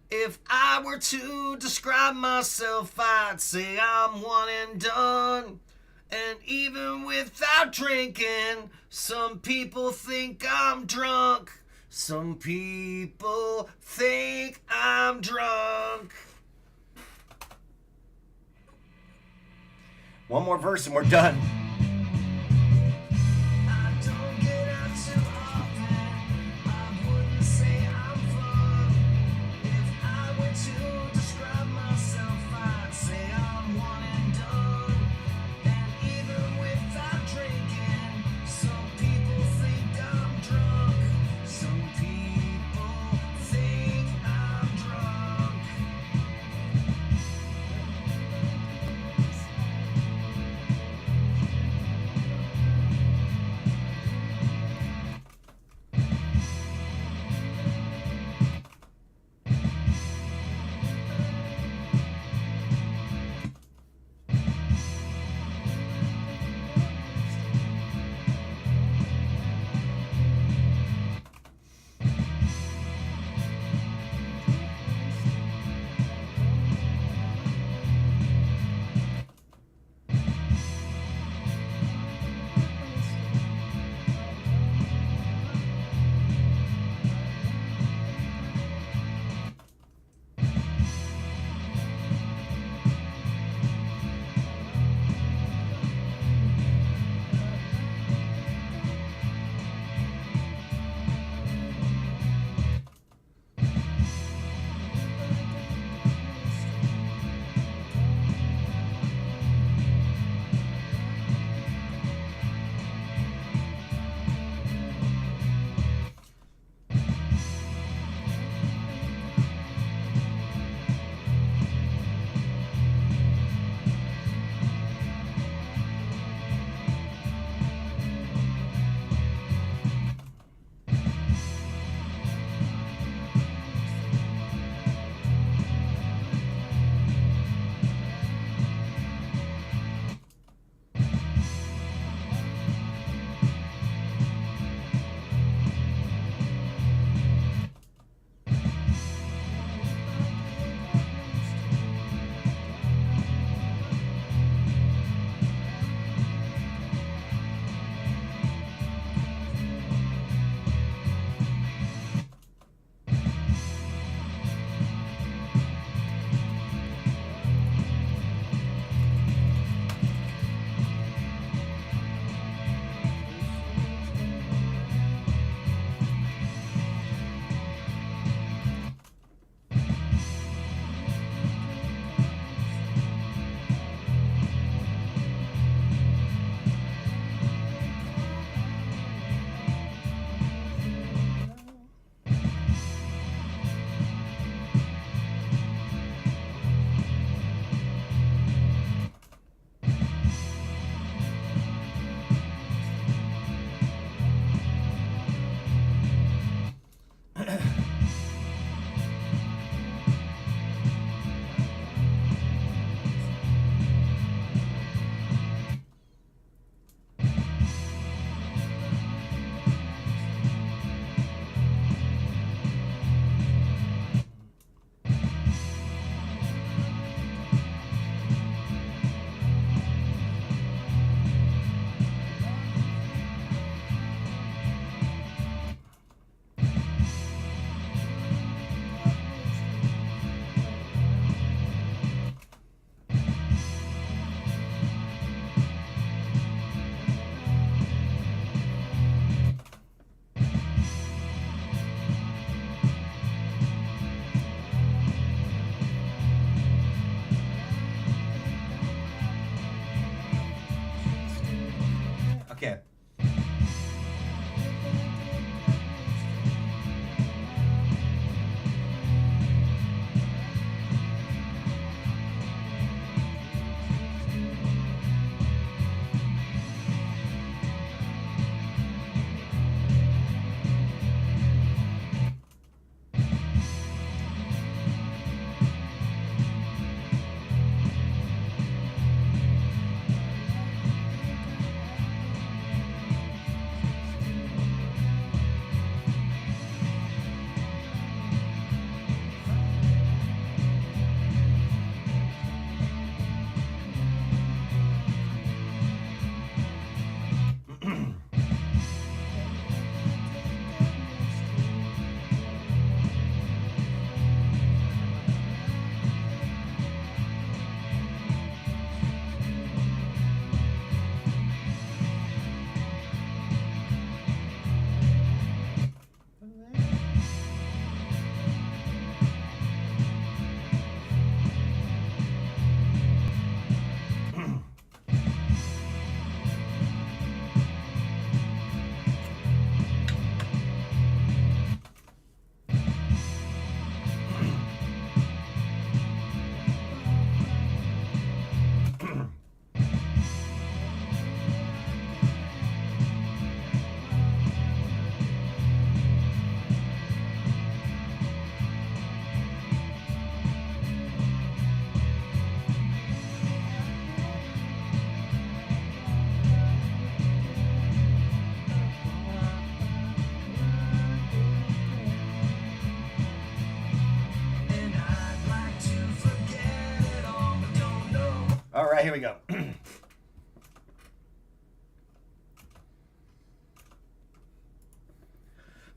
If I were to describe myself, I'd say I'm one and done. And even without drinking, some people think I'm drunk. Some people think I'm drunk. One more verse and we're done. Okay. All right, here we go.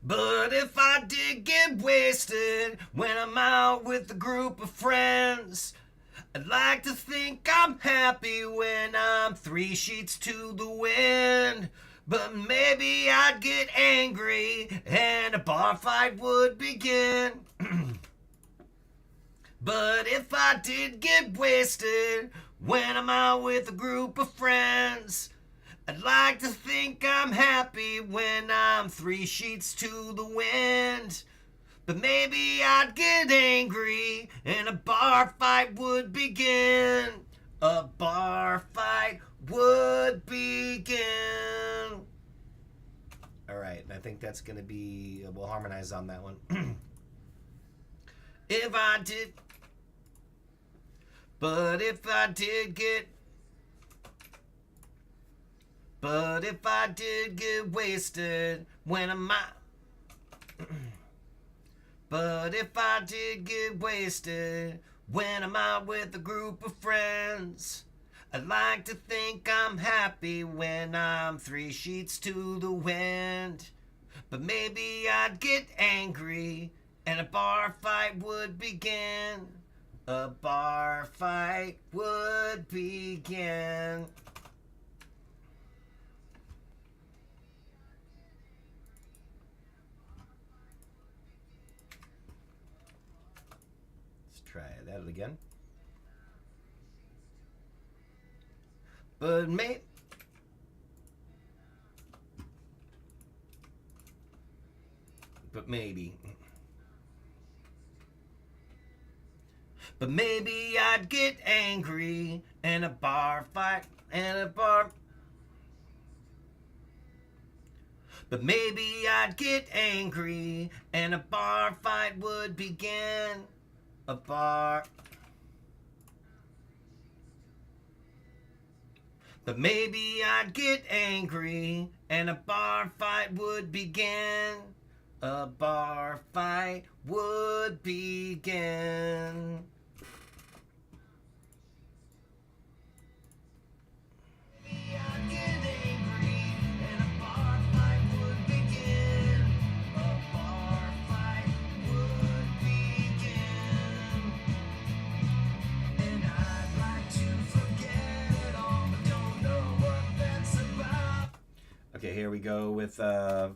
But if I did get wasted when I'm out with a group of friends, I'd like to think I'm happy when I'm 3 sheets to the wind. But maybe I'd get angry and a bar fight would begin. But if I did get wasted when I'm out with a group of friends, I'd like to think I'm happy when I'm 3 sheets to the wind. But maybe I'd get angry and a bar fight would begin. A bar fight would begin. All right, I think that's going to be, we'll harmonize on that one. If I did, but if I did get wasted when I'm out. But if I did get wasted when I'm out with a group of friends, I'd like to think I'm happy when I'm 3 sheets to the wind. But maybe I'd get angry and a bar fight would begin. A bar fight would begin. Let's try that again. But maybe I'd get angry and a bar fight and a bar. But maybe I'd get angry and a bar fight would begin. A bar. But maybe I'd get angry and a bar fight would begin. A bar fight would begin. Okay, here we go with to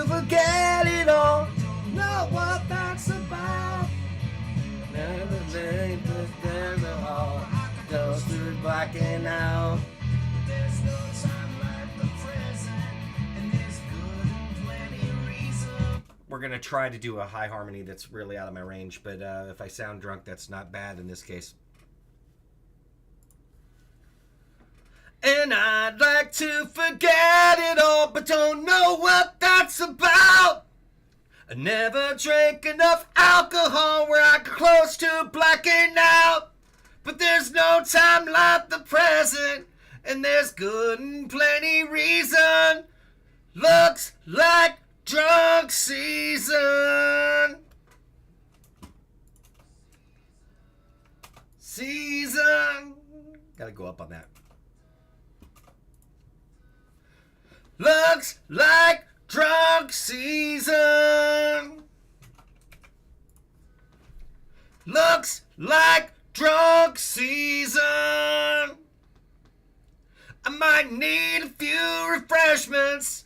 forget it all, know what that's about. Never think that there's a hole goes through blacking out. we're going to try to do a high harmony that's really out of my range, but if I sound drunk, that's not bad in this case. And I'd like to forget it all, but don't know what that's about. I never drank enough alcohol where I got close to blacking out. But there's no time like the present, and there's good and plenty reason. Looks like drunk season. Gotta go up on that. Looks like drunk season. Looks like drunk season. I might need a few refreshments.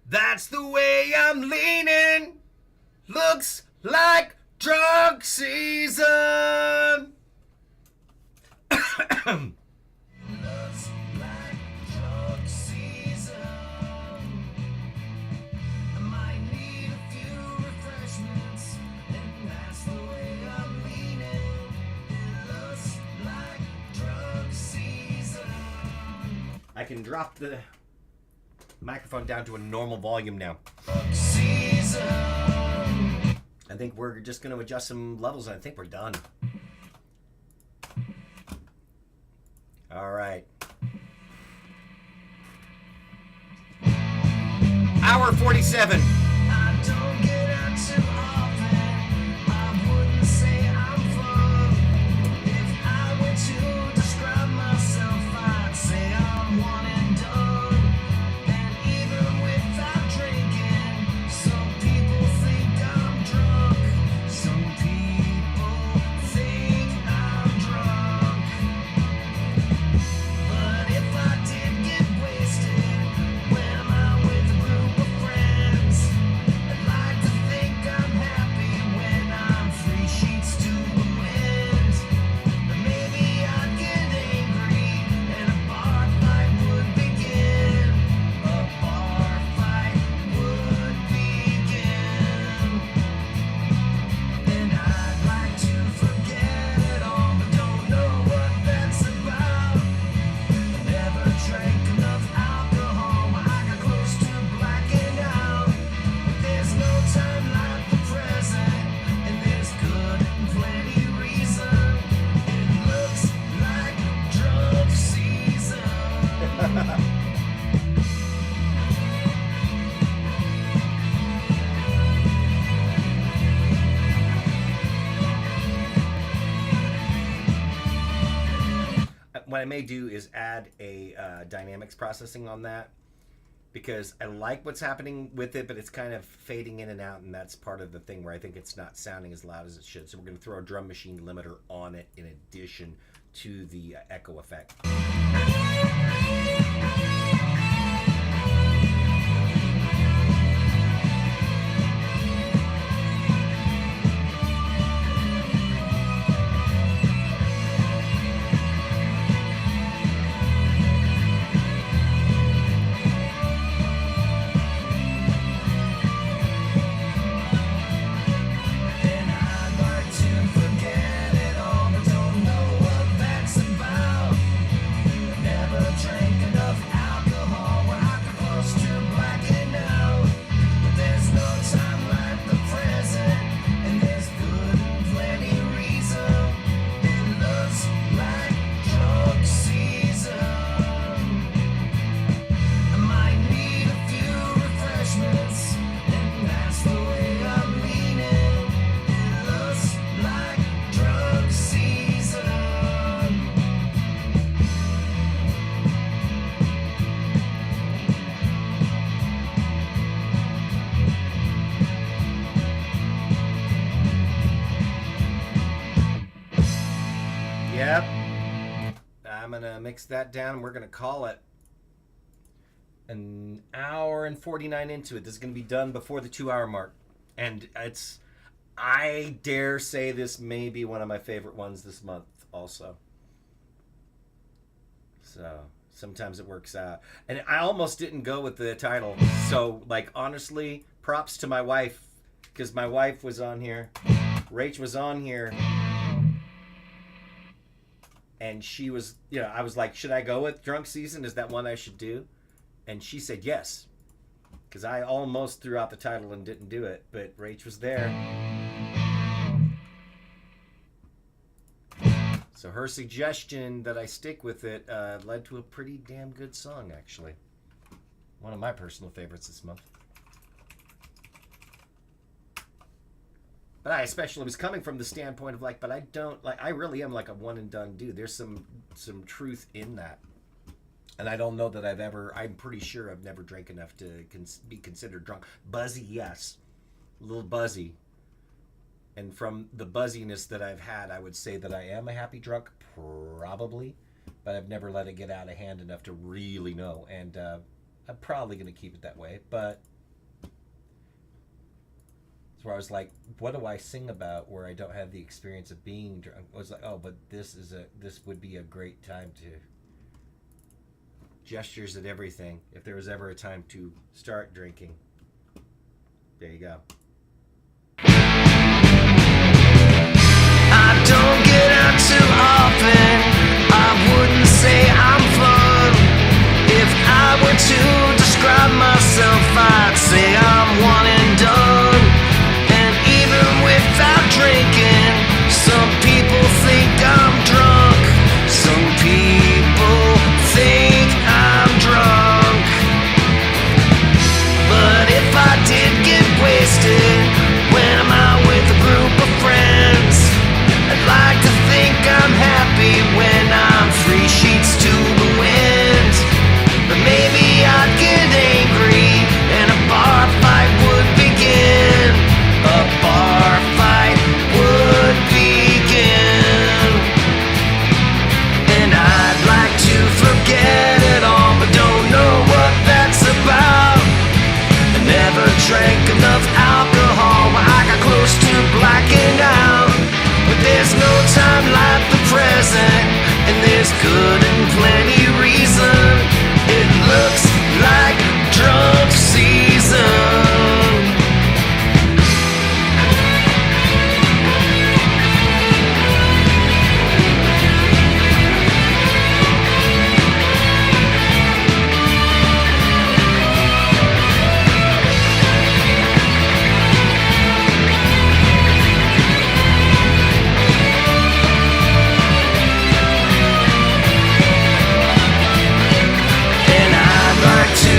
That's the way I'm leaning. Looks like drunk season. Looks like drunk season. I might need a few refreshments, and that's the way I'm leaning. It looks like drunk season. I can drop the microphone down to a normal volume now. Season. I think we're just going to adjust some levels, and I think we're done. All right. Hour 47. I don't get out too often. I wouldn't say I'm fun. If I were to describe myself, I'd say I'm one and done. And even without drinking, some people think I'm drunk. Some people think I'm drunk. But if I did get wasted when I'm out with a group of friends, I'd like to think I'm happy when I'm 3 sheets to the wind. But maybe I'd get angry and a bar fight would begin. A bar fight would begin. And I'd like to forget it all, but don't know what that's about. Never drank enough alcohol when I got close to blacking out. But there's no time like the present, and there's good and plenty reason. It looks like drunk season. What I may do is add a dynamics processing on that, because I like what's happening with it, but it's kind of fading in and out, and that's part of the thing where I think it's not sounding as loud as it should. So we're going to throw a drum machine limiter on it in addition to the echo effect. And I'd like to forget it all, but don't know what that's about. Never drank enough alcohol when I got close to blacking out. But there's no time like the present, and there's good and plenty reason. It looks like drunk season. I might need a few refreshments, and that's the way I'm leaning. It looks like drunk season. Yep. I'm going to mix that down. We're going to call it an hour and 49 into it. This is going to be done before the 2-hour mark. And it's, I dare say this may be one of my favorite ones this month also. So sometimes it works out. And I almost didn't go with the title. So, like, honestly, props to my wife because my wife was on here. Rach was on here. And she was, I was like, should I go with Drunk Season? Is that one I should do? And she said yes. Because I almost threw out the title and didn't do it. But Rach was there. So her suggestion that I stick with it led to a pretty damn good song, actually. One of my personal favorites this month. But I especially was coming from the standpoint of but I don't I really am like a one and done dude. There's some truth in that, and I don't know that I'm pretty sure I've never drank enough to be considered drunk. Buzzy, yes, a little buzzy, and from the buzziness that I've had, I would say that I am a happy drunk, probably, but I've never let it get out of hand enough to really know, and I'm probably going to keep it that way, but. Where I was like, what do I sing about where I don't have the experience of being drunk? I was like, oh, but this would be a great time to gestures at everything. If there was ever a time to start drinking, there you go. I don't get out too often. I wouldn't say I'm fun. If I were to describe myself, I'd say I'm one and done. Without drinking, some people think I'm drunk. Some people think I'm drunk. But if I did get wasted when I'm out with a group of friends, I'd like to think I'm happy when I'm free sheets to the wind. But maybe I'd get angry and a bar fight would begin. A bar fight would begin. And I'd like to forget it all, but don't know what that's about. I never drank enough alcohol when I got close to blacking out. But there's no time like the present, and there's good and plenty reason. It looks like drunk season.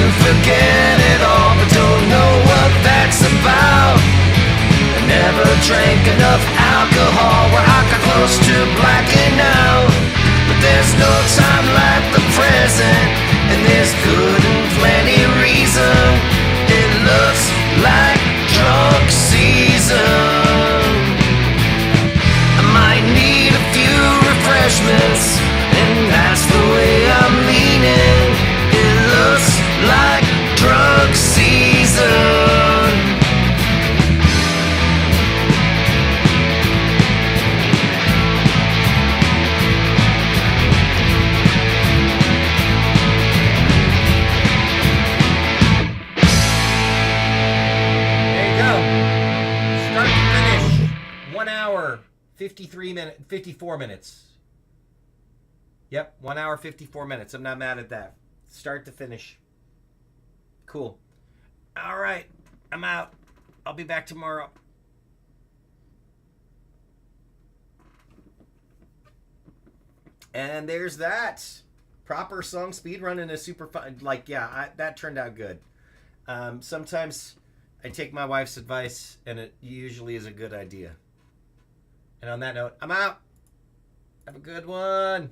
Forget it all, but don't know what that's about. I never drank enough alcohol where I got close to blacking out. But there's no time like the present, and there's good and plenty reason. It looks like drunk season. I might need a few refreshments, and that's the way I'm leaning. It looks like drunk season. There you go. Start to finish. 1 hour, 54 minutes. Yep, 1 hour, 54 minutes. I'm not mad at that. Start to finish. Cool. All right. I'm out. I'll be back tomorrow. And there's that. Proper song speed running is super fun. That turned out good. Sometimes I take my wife's advice, and it usually is a good idea. And on that note, I'm out. Have a good one.